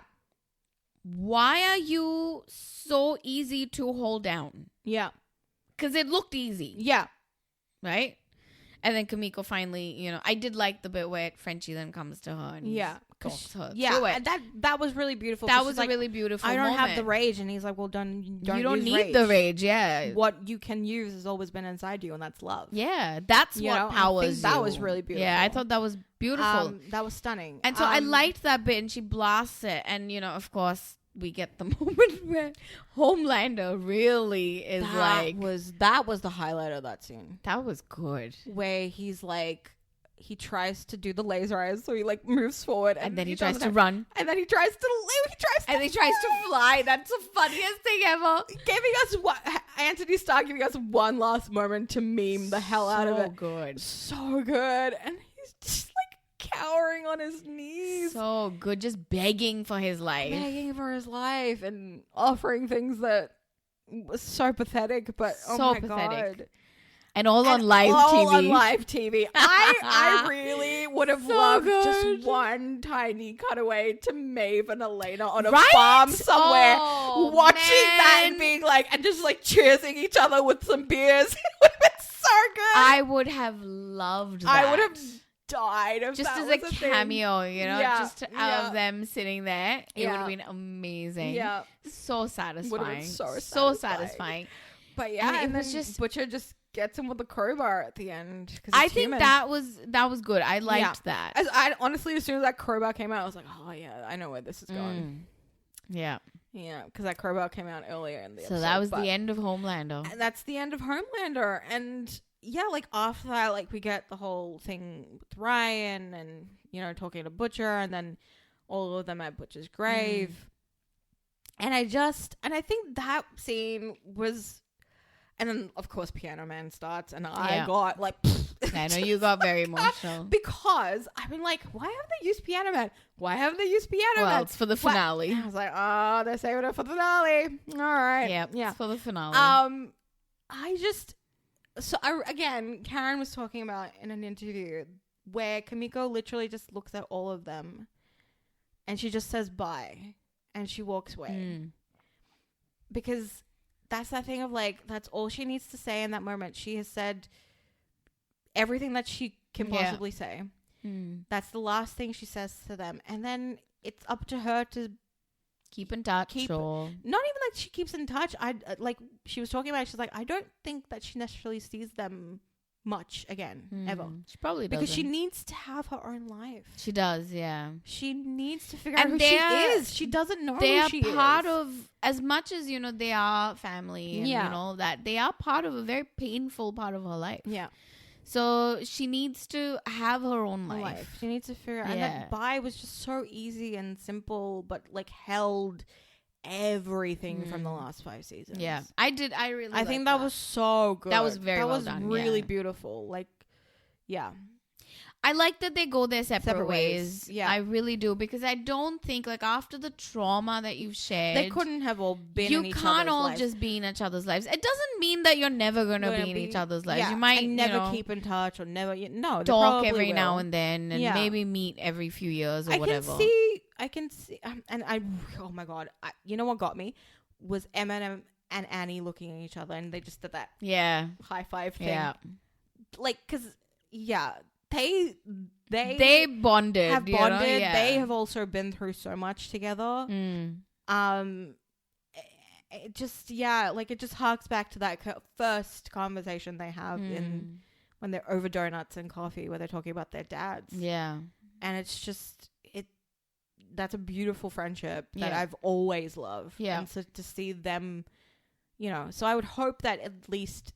Why are you so easy to hold down? Yeah. Because it looked easy. Yeah. Right? And then Kimiko finally, I did like the bit where Frenchie then comes to her and talks her through it. And that was really beautiful. That was a really beautiful moment. I don't moment. have the rage. And he's like, well, you don't need rage. the rage, yeah. What you can use has always been inside you, and that's love. Yeah, that's what powers that was really beautiful. Yeah, I thought that was beautiful. That was stunning. And so I liked that bit, and she blasts it. And, of course, we get the moment where Homelander really is that was the highlight of that scene. That was good. Where he's like, he tries to do the laser eyes, so he like moves forward, and then he tries to run, and then he tries to fly. That's the funniest thing ever. Giving us Anthony Starr giving us one last moment to meme the hell out of it. So good, and he's just like cowering on his knees. So good, just begging for his life, and offering things that was so pathetic, but so oh my pathetic. God. And all on live TV. I really would have loved just one tiny cutaway to Maeve and Elena on a farm somewhere, watching that and being like, and just like cheersing each other with some beers. It would have been so good. I would have loved that. I would have died if just that as was a cameo, just out of them sitting there. It would have been amazing. Yeah. So satisfying. So satisfying. But yeah, and it was just Butcher just gets him with a crowbar at the end. I think that was good. I liked that. Honestly, as soon as that crowbar came out, I was like, oh yeah, I know where this is going. Yeah, because that crowbar came out earlier in the episode. So that was the end of Homelander. And that's the end of Homelander. And yeah, like after that, like we get the whole thing with Ryan and talking to Butcher, and then all of them at Butcher's grave. And I think that scene was. And then, of course, Piano Man starts, and I got like... I know you got very emotional. Because I've been like, why haven't they used Piano Man? Why haven't they used Piano Man? Well, it's for the finale. I was like, oh, they're saving it for the finale. All right. Yeah, it's for the finale. Again, Karen was talking about in an interview where Kimiko literally just looks at all of them, and she just says bye, and she walks away. Because... that's that thing of like, that's all she needs to say in that moment. She has said everything that she can possibly say. That's the last thing she says to them. And then it's up to her to keep in touch. Not even that she keeps in touch. Like she was talking about, she's like, I don't think that she necessarily sees them much again ever. She probably doesn't. Because she needs to have her own life. She does, yeah. She needs to figure out who she is. She doesn't know who she is. They are part of, as much as, you know, they are family and, you know, that they are part of a very painful part of her life. Yeah. So she needs to have her own life. She needs to figure out. And that bye was just so easy and simple, but like held everything from the last 5 seasons. Yeah. I think that was so good. That was very well done. That was really beautiful. Like, yeah. I like that they go their separate ways. Yeah. I really do, because I don't think, like, after the trauma that you've shared, they couldn't have all been in each other's lives. You can't all just be in each other's lives. It doesn't mean that you're never going to be in each other's lives. Yeah. You might never keep in touch or never talk every now and then, and maybe meet every few years or whatever. I can see, and oh my God, you know what got me was Emma and Annie looking at each other, and they just did that high five thing. Yeah. Like, because, they bonded. Have bonded. You know? They have also been through so much together. It just it just harks back to that first conversation they have when they're over donuts and coffee, where they're talking about their dads. Yeah, and it's just that's a beautiful friendship that I've always loved. Yeah, and so to see them, you know, so I would hope that at least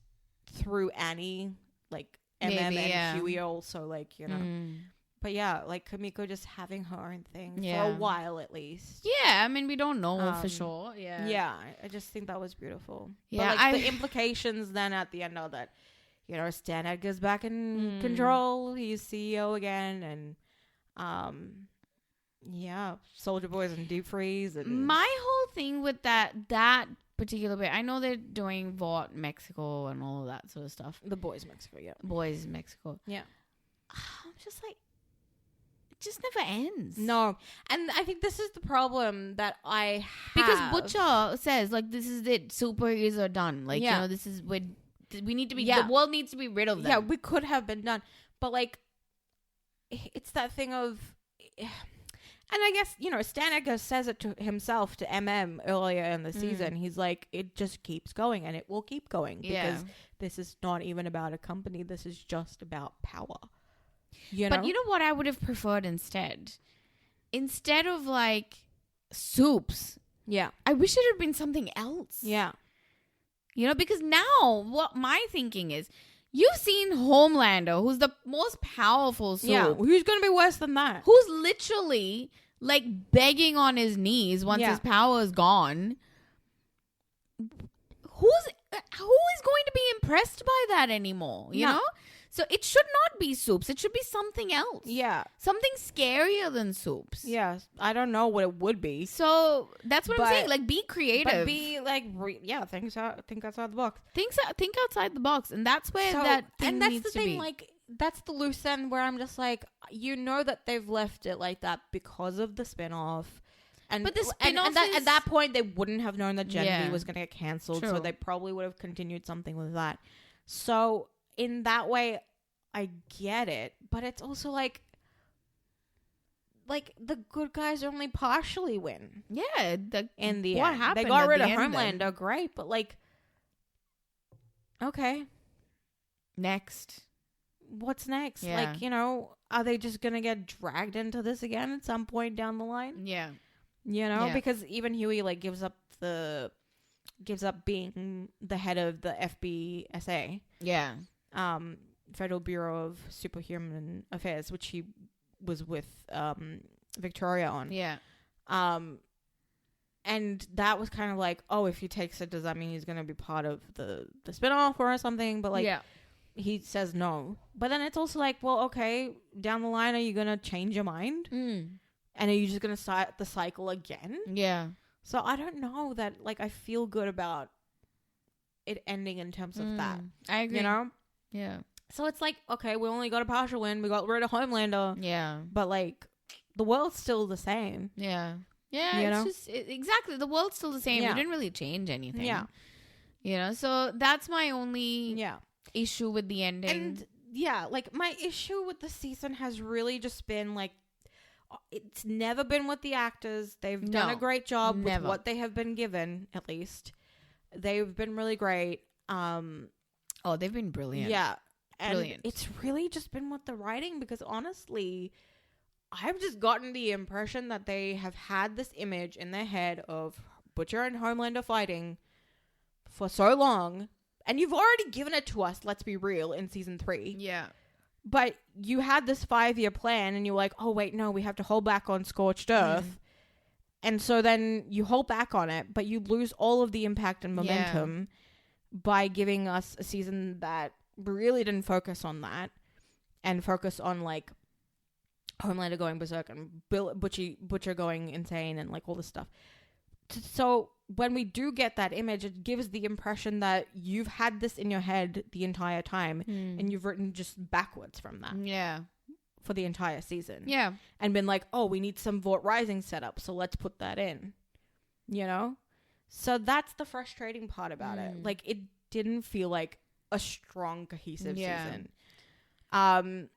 through Annie, like. And Hughie also, like, you know. But yeah, like Kamiko just having her own thing for a while at least. Yeah, I mean, we don't know for sure. Yeah. Yeah, I just think that was beautiful. Yeah. But like the implications then at the end are that, you know, Stan Edgar's back in control. He's CEO again. And, Soldier Boy's in deep freeze. And my whole thing with that particular bit, I know they're doing Vought Mexico and all of that sort of stuff. The Boys Mexico, yeah. Boys Mexico. Yeah. I'm just like, it just never ends. No. And I think this is the problem that I have. Because Butcher says, like, this is it. Superheroes are done. Like, you know, this is what we need to be. The world needs to be rid of them. Yeah, we could have been done. But, like, it's that thing of... And I guess, you know, Stan Edgar says it to himself, to MM, earlier in the season. He's like, it just keeps going, and it will keep going. Because this is not even about a company. This is just about power. You know? But you know what I would have preferred instead? Instead of, like, soups. Yeah. I wish it had been something else. Yeah. You know, because now what my thinking is, you've seen Homelander, who's the most powerful soup. Yeah, who's going to be worse than that? Who's literally, like, begging on his knees once his power is gone. Who is going to be impressed by that anymore, you know? So it should not be soups. It should be something else. Yeah. Something scarier than soups. Yeah. I don't know what it would be. So that's what I'm saying. Like, be creative. But be like, think outside the box. Think outside the box. And that's where that thing needs to be. And that's the thing, like, that's the loose end where I'm just like, you know that they've left it like that because of the spinoff. But the spinoff at that point, they wouldn't have known that Genevieve was going to get cancelled. So they probably would have continued something with that. So... in that way, I get it, but it's also like the good guys only partially win. Yeah, in the what end. happened? They got rid of Homelander, great, but like, okay, next, what's next? Yeah. Like, you know, are they just gonna get dragged into this again at some point down the line? Yeah, you know, because even Hughie like gives up being the head of the FBSA. Yeah. Federal Bureau of Superhuman Affairs, which he was with Victoria on. Yeah. And that was kind of like, oh, if he takes it, does that mean he's going to be part of the spinoff or something? But like, he says no. But then it's also like, well, okay, down the line, are you going to change your mind? And are you just going to start the cycle again? Yeah. So I don't know that, like, I feel good about it ending in terms of that. I agree. You know? Yeah. So it's like, okay, we only got a partial win. We got rid of Homelander. Yeah. But, like, the world's still the same. Yeah. Yeah, you it's know? just... exactly. The world's still the same. We didn't really change anything. Yeah. You know? So that's my only issue with the ending. And, yeah, like, my issue with the season has really just been, like, it's never been with the actors. They've done a great job with what they have been given, at least. They've been really great. They've been brilliant. Yeah. And brilliant. It's really just been with the writing, because honestly, I've just gotten the impression that they have had this image in their head of Butcher and Homelander fighting for so long. And you've already given it to us, let's be real, in season 3. Yeah. But you had this 5-year plan and you're like, oh, wait, no, we have to hold back on Scorched Earth. And so then you hold back on it, but you lose all of the impact and momentum by giving us a season that really didn't focus on that and focus on, like, Homelander going berserk and Butcher going insane and, like, all this stuff. So when we do get that image, it gives the impression that you've had this in your head the entire time and you've written just backwards from that. Yeah. For the entire season. Yeah. And been like, oh, we need some Vought Rising setup, so let's put that in. You know? So that's the frustrating part about it. Like, it didn't feel like a strong, cohesive season.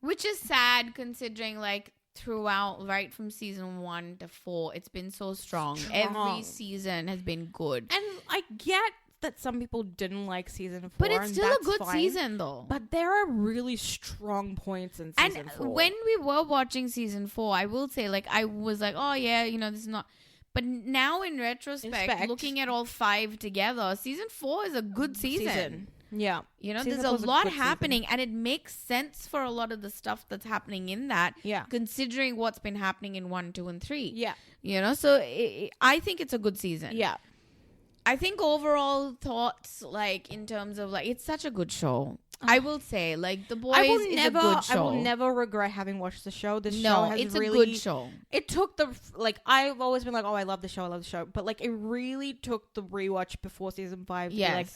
Which is sad, considering, like, throughout, right from season 1 to 4, it's been so strong. Every season has been good. And I get that some people didn't like season 4, but it's still a good season, though. But there are really strong points in season 4. And when we were watching season 4, I will say, like, I was like, oh yeah, you know, this is not. But now in retrospect, looking at all 5 together, season 4 is a good season. Yeah. You know, there's a lot happening and it makes sense for a lot of the stuff that's happening in that. Yeah. Considering what's been happening in 1, 2, and 3. Yeah. You know, so I think it's a good season. Yeah. I think overall thoughts, like, in terms of, like, it's such a good show. I will say, like, The Boys is a good show. I will never regret having watched the show. This show has it's really, a good show. It took like, I've always been like, oh, I love the show. But, like, it really took the rewatch before season 5 to be like,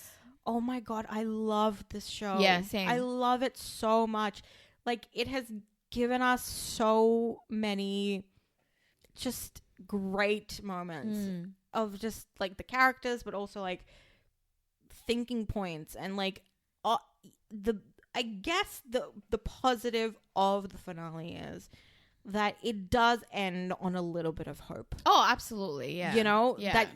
oh my God, I love this show. Yeah, same. I love it so much. Like, it has given us so many just great moments of just, like, the characters, but also, like, thinking points and, like, I guess the positive of the finale is that it does end on a little bit of hope. Oh, absolutely. Yeah. You know, that,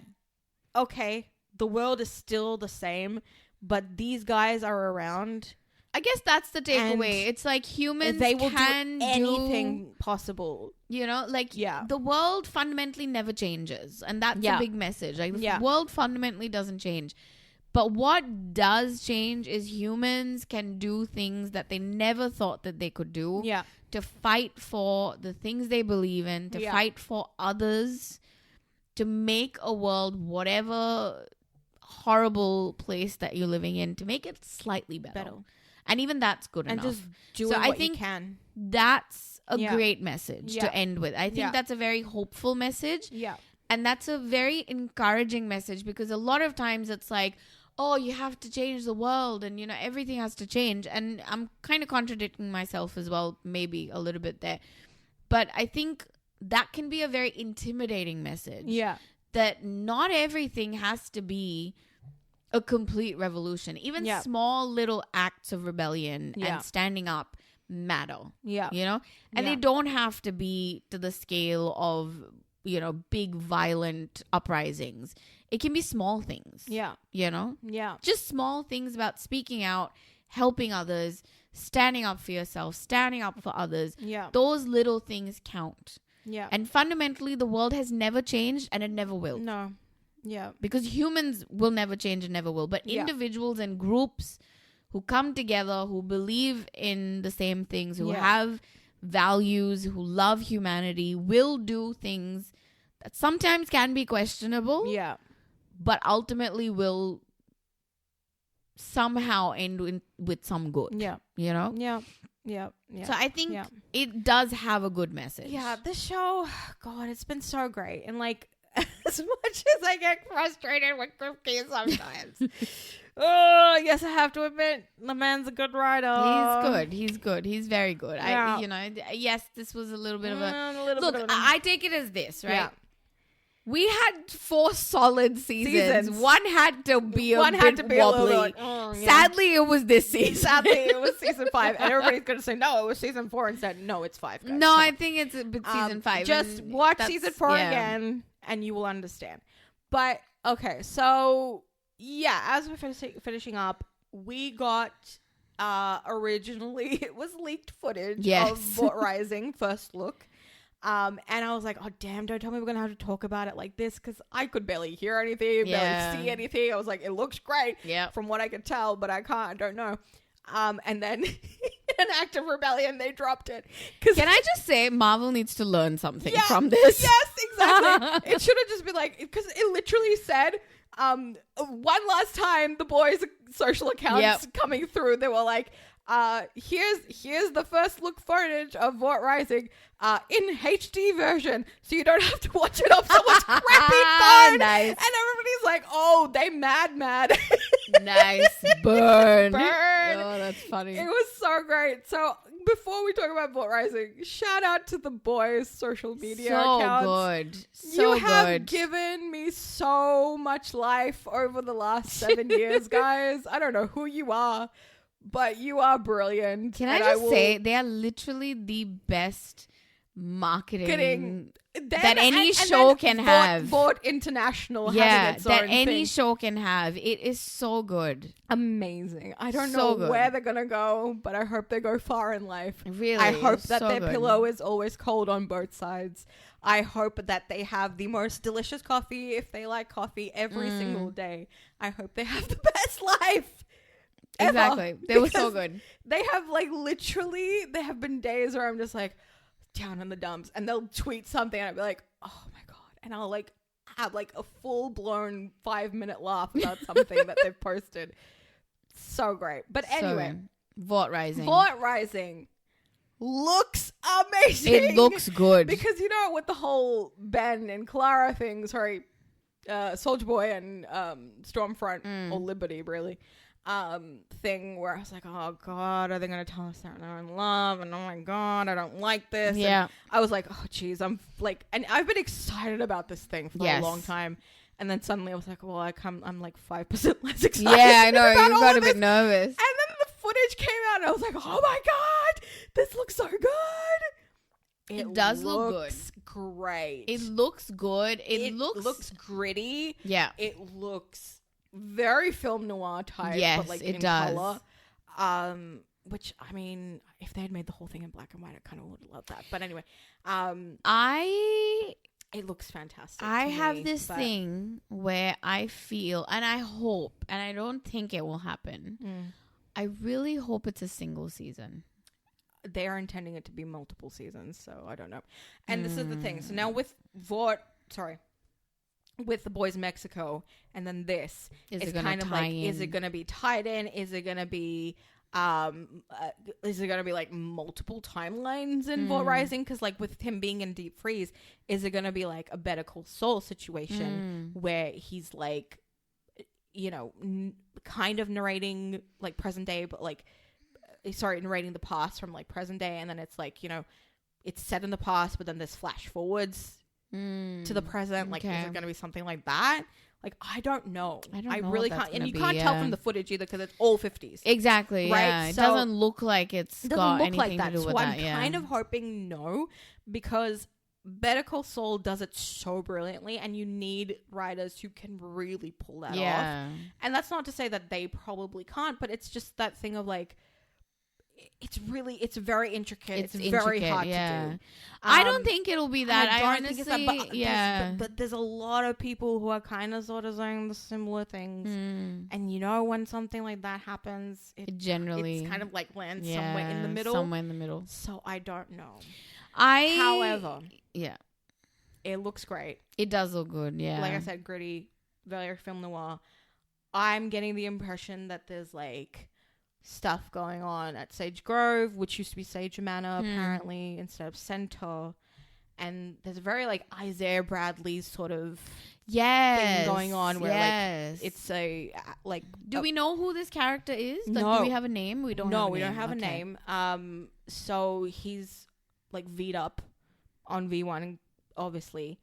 okay, the world is still the same, but these guys are around. I guess that's the takeaway. It's like humans they will can do anything possible. You know, like, the world fundamentally never changes. And that's a big message. Like, the world fundamentally doesn't change. But what does change is humans can do things that they never thought that they could do. Yeah. To fight for the things they believe in, to fight for others, to make a world, whatever horrible place that you're living in, to make it slightly better. And even that's good enough. And just do what you can. That's a great message to end with. I think that's a very hopeful message. Yeah. And that's a very encouraging message, because a lot of times it's like, oh, you have to change the world and, you know, everything has to change. And I'm kind of contradicting myself as well, maybe a little bit there. But I think that can be a very intimidating message. Yeah. That not everything has to be a complete revolution. Even small little acts of rebellion and standing up matter. Yeah. You know? And they don't have to be to the scale of, you know, big violent uprisings. It can be small things. Yeah. You know? Yeah. Just small things about speaking out, helping others, standing up for yourself, standing up for others. Yeah. Those little things count. Yeah. And fundamentally, the world has never changed and it never will. No. Yeah. Because humans will never change and never will. But individuals and groups who come together, who believe in the same things, who have values, who love humanity, will do things that sometimes can be questionable. Yeah. But ultimately will somehow end with some good. Yeah. You know? Yeah. Yeah. Yeah. So I think it does have a good message. Yeah. This show, God, it's been so great. And, like, as much as I get frustrated with Kripke sometimes. Oh, yes, I have to admit, the man's a good writer. He's good. He's very good. Yeah. Yes, this was a little bit of a... Look, I take it as this, right? Yeah. We had 4 solid seasons. One had to be a bit wobbly. Sadly, it was this season. Sadly, it was season 5. And everybody's going to say, no, it was season 4 instead. No, it's 5, guys. No, I think it's season 5. Just watch season 4 again and you will understand. But, okay, so, yeah, as we're finishing up, we got, originally, it was leaked footage of Vought Rising, first look. And I was like, oh, damn, don't tell me we're going to have to talk about it like this, because I could barely hear anything, barely see anything. I was like, it looks great from what I could tell, but I don't know. And then in Act of Rebellion, they dropped it. Can I just say, Marvel needs to learn something from this? Yes, exactly. It should have just been like, because it literally said, one last time, the boys' social accounts coming through, they were like, here's the first look footage of Vought Rising in HD version, so you don't have to watch it off someone's crappy phone. Nice. And everybody's like, oh, they mad. Nice. Burn. Oh, that's funny. It was so great. So before we talk about Vought Rising, shout out to the boys' social media accounts. You have given me so much life over the last 7 years, guys. I don't know who you are, but you are brilliant. Can I just say, they are literally the best marketing that any show can have. Vought International having its own that any thing. show can have. It is so good. Amazing. I don't know where they're going to go, but I hope they go far in life. Really? I hope that their pillow is always cold on both sides. I hope that they have the most delicious coffee, if they like coffee, every single day. I hope they have the best life. Exactly. They were so good. They have literally, there have been days where I'm just like down in the dumps and they'll tweet something and I'll be like, oh my God. And I'll have a full blown 5-minute laugh about something that they've posted. So great. But anyway. Vought Rising. Vought Rising looks amazing. It looks good. Because, with the whole Ben and Clara thing, Soulja Boy and Stormfront, or Liberty really, thing where I was like, oh God, are they going to tell us that they're in love? And oh my God, I don't like this. Yeah. And I was like, oh geez, and I've been excited about this thing for a long time. And then suddenly I was like, well, I'm like 5% less excited. Yeah, I know. You got a bit nervous. And then the footage came out and I was like, oh my God, this looks so good. It does look good. Great. It looks good. It looks gritty. Yeah. It looks very film noir type, yes, but it does. Color. Which, I mean, if they had made the whole thing in black and white, I kind of would love that. But anyway, it looks fantastic. I have this thing where I feel, and I hope, and I don't think it will happen. I really hope it's a single season. They are intending it to be multiple seasons, so I don't know. And this is the thing. So now with with the Boys Mexico, and then this, it's kind of like, is it going to be tied in? Is it going to be multiple timelines in Vought Rising? Because with him being in Deep Freeze, is it going to be like a Better Call Saul situation where he's kind of narrating present day, but narrating the past from present day, and then it's it's set in the past, but then there's flash forwards to the present. Is it going to be something like that? I don't know. I really can't. And you can't tell from the footage either because it's all 50s. Exactly. Right? Yeah. It doesn't look like it's got anything to do with that. So I'm kind of hoping no, because Better Call Saul does it so brilliantly, and you need writers who can really pull that off. And that's not to say that they probably can't, but it's just that thing of it's very intricate. It's very hard to do. I don't think it'll be that. I honestly, think it's that, but there's a lot of people who are kind of sort of saying the similar things. And when something like that happens, it generally it's kind of lands somewhere in the middle. Somewhere in the middle. So I don't know. However, it looks great. It does look good. Yeah, like I said, gritty, very film noir. I'm getting the impression that there's stuff going on at Sage Grove, which used to be Sage Manor apparently, instead of Centaur. And there's a very Isaiah Bradley sort of thing going on where it's a do we know who this character is? No. Do we have a name? We don't we don't have a name. So he's V'd up on V1, obviously.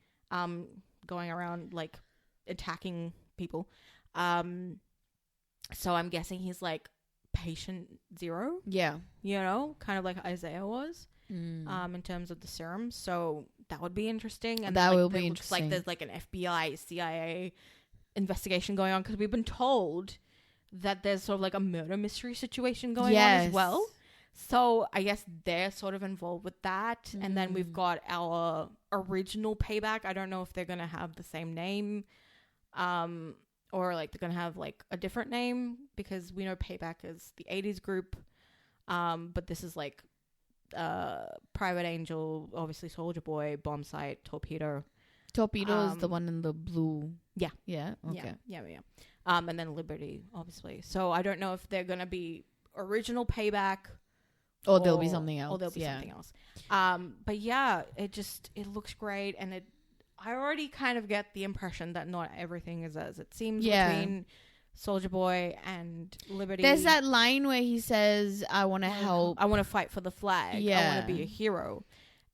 going around like attacking people. So I'm guessing he's like patient 0. Yeah. You know, kind of like Isaiah was. In terms of the serum. So that would be interesting. And that then, like, will be interesting. Like there's like an FBI, CIA investigation going on, because we've been told that there's sort of like a murder mystery situation going on as well. So I guess they're sort of involved with that. And then we've got our original Payback. I don't know if they're going to have the same name, or like they're going to have like a different name, because we know Payback is the 80s group. But this is like Private Angel, obviously Soldier Boy, Bomb Sight, Torpedo. Torpedo is the one in the blue. Yeah. Yeah. Okay. Yeah. And then Liberty, obviously. So I don't know if they're gonna be original Payback, or there'll be something else. Or there'll be something else. But yeah, it looks great, and I already kind of get the impression that not everything is as it seems between Soldier Boy and Liberty. There's that line where he says, I want to help. I want to fight for the flag. Yeah. I want to be a hero.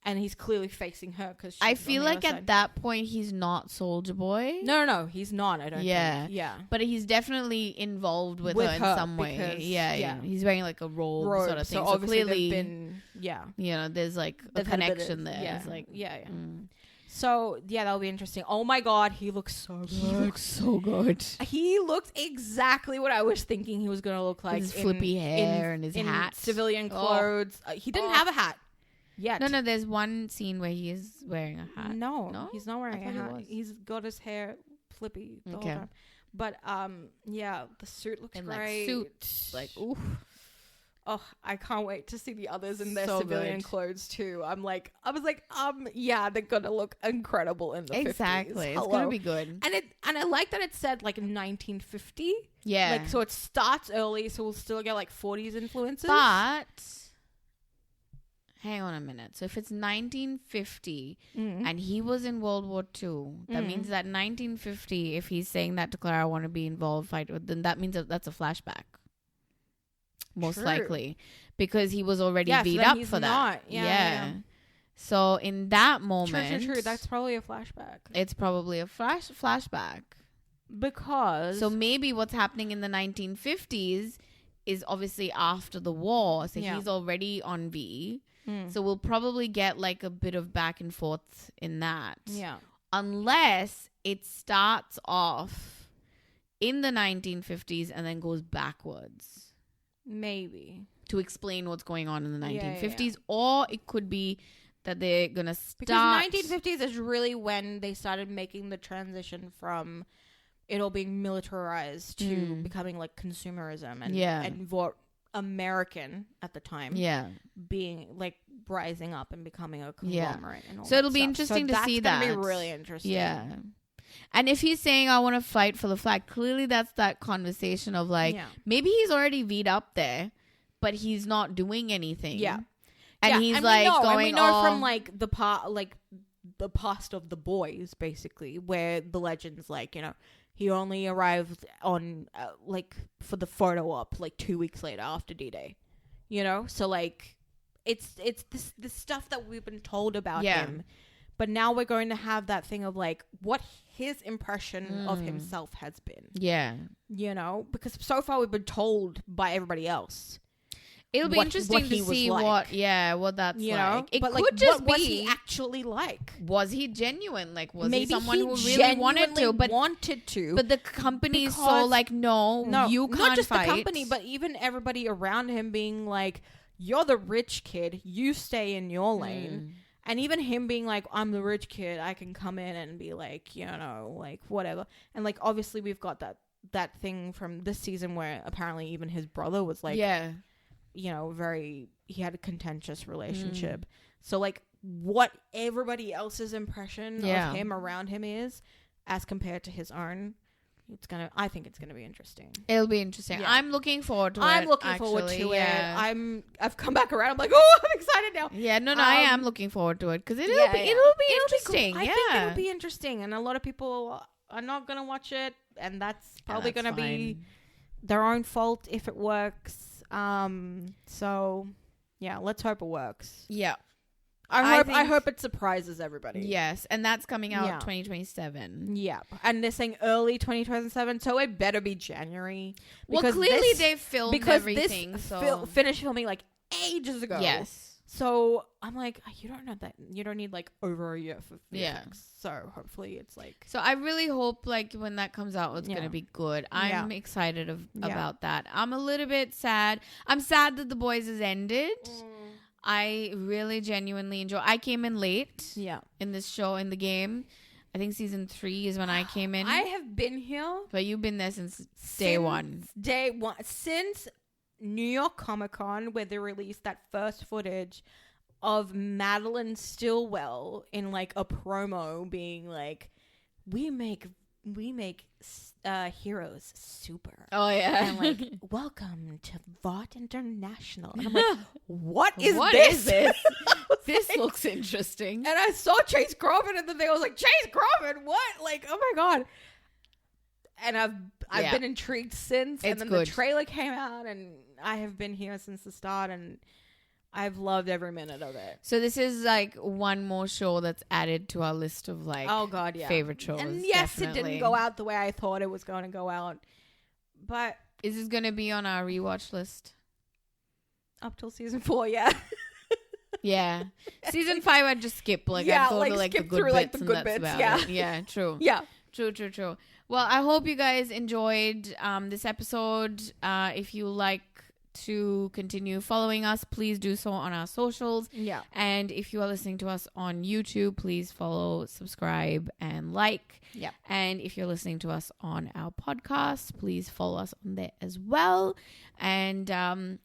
And he's clearly facing her, because I feel like at that point he's not Soldier Boy. No, he's not. I don't think. Yeah. But he's definitely involved with her in some way. Yeah. He's wearing like a robe sort of thing. So clearly, there's like a connection there. Yeah. It's like, So, that'll be interesting. Oh my God, he looks so good. He looks so good. He looks exactly what I was thinking he was going to look like. His flippy hair and his hat. Civilian clothes. He didn't have a hat yet. No, there's one scene where he is wearing a hat. No, he's not wearing a hat. He's got his hair flippy the whole time. But, the suit looks great. Like, oof. Oh, I can't wait to see the others in their civilian clothes too. I was like, they're gonna look incredible in the 50s. Exactly. It's gonna be good. And I like that it said like 1950. Yeah. Like, so it starts early, so we'll still get like 40s influences. But hang on a minute. So if it's 1950 and he was in World War II, that means that 1950, if he's saying that to Clara, I want to be involved, fight with, then that means that's a flashback. Most likely, because he was already beat up for that. Yeah. So in that moment, true. That's probably a flashback. It's probably a flashback, because so maybe what's happening in the 1950s is obviously after the war. So he's already on V. So we'll probably get like a bit of back and forth in that. Yeah. Unless it starts off in the 1950s and then goes backwards. Maybe. To explain what's going on in the 1950s. Or it could be that they're going to start... Because 1950s is really when they started making the transition from it all being militarized to becoming like consumerism. And what American at the time being like rising up and becoming a conglomerate. And all so it'll be interesting to see that. That's going to be really interesting. Yeah. And if he's saying, I want to fight for the flag, clearly that's that conversation of like, maybe he's already V'd up there, but he's not doing anything. Yeah. And he's like going, we know from like the past of the boys, basically, where the legend's like, he only arrived on like for the photo op like 2 weeks later after D-Day, so like it's this stuff that we've been told about him. But now we're going to have that thing of like what his impression of himself has been. Yeah. Because so far we've been told by everybody else. It'll be interesting to see what that's like. It could just be. What was he actually like? Was he genuine? Like, was he someone who really wanted to? But the company's so like, no, you can't not just fight. The company, but even everybody around him being like, you're the rich kid. You stay in your lane. And even him being like, I'm the rich kid, I can come in and be like, like whatever. And like, obviously we've got that thing from this season where apparently even his brother was like, he had a contentious relationship. So like what everybody else's impression of him around him is as compared to his own, I think it's gonna be interesting. It'll be interesting. Yeah. I'm looking forward to it. I'm looking forward to it. I've come back around. I'm like, oh, I'm excited now. Yeah, no, I am looking forward to it because it'll be interesting. I think it'll be interesting, and a lot of people are not gonna watch it, and that's probably gonna be their own fault if it works. So yeah, let's hope it works. Yeah. I hope it surprises everybody. Yes, and that's coming out 2027. Yeah, and they're saying early 2027, so it better be January. Well, clearly they filmed everything. This finished filming like ages ago. Yes. So I'm like, you don't know that. You don't need like over a year for VFX. Yeah. So hopefully it's like. So I really hope like when that comes out, it's gonna be good. I'm excited about that. I'm a little bit sad. I'm sad that The Boys has ended. I really genuinely enjoy. I came in late. Yeah. In this show, in the game, I think season 3 is when I came in. I have been here, but you've been there since day one. Day one since New York Comic Con, where they released that first footage of Madeline Stillwell in like a promo being like, we make heroes super. Oh yeah. And like, welcome to Vought International. And I'm like, what is this? This looks interesting. And I saw Chase Crawford and the thing. I was like, Chase Crawford, what? Like, oh my God. And I've been intrigued since. And then the trailer came out, and I have been here since the start, and I've loved every minute of it. So this is like one more show that's added to our list of like favorite shows. And yes, it didn't go out the way I thought it was going to go out. But is this going to be on our rewatch list? Up till season 4, yeah. Yeah. Season 5 I'd just skip. Like I thought of like the good bits and that's about it. Yeah, true. Yeah. True. Well, I hope you guys enjoyed this episode. If you like to continue following us, please do so on our socials. Yeah. And if you are listening to us on YouTube, please follow, subscribe, and like. Yeah. And if you're listening to us on our podcast, please follow us on there as well. And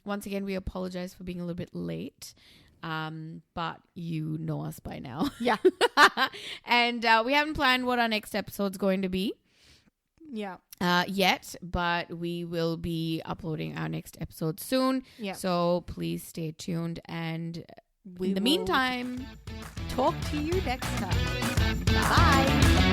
once again, we apologize for being a little bit late. But you know us by now. Yeah. And we haven't planned what our next episode's going to be. Yeah. Yet, but we will be uploading our next episode soon. Yeah. So please stay tuned, and in the meantime, talk to you next time. Bye.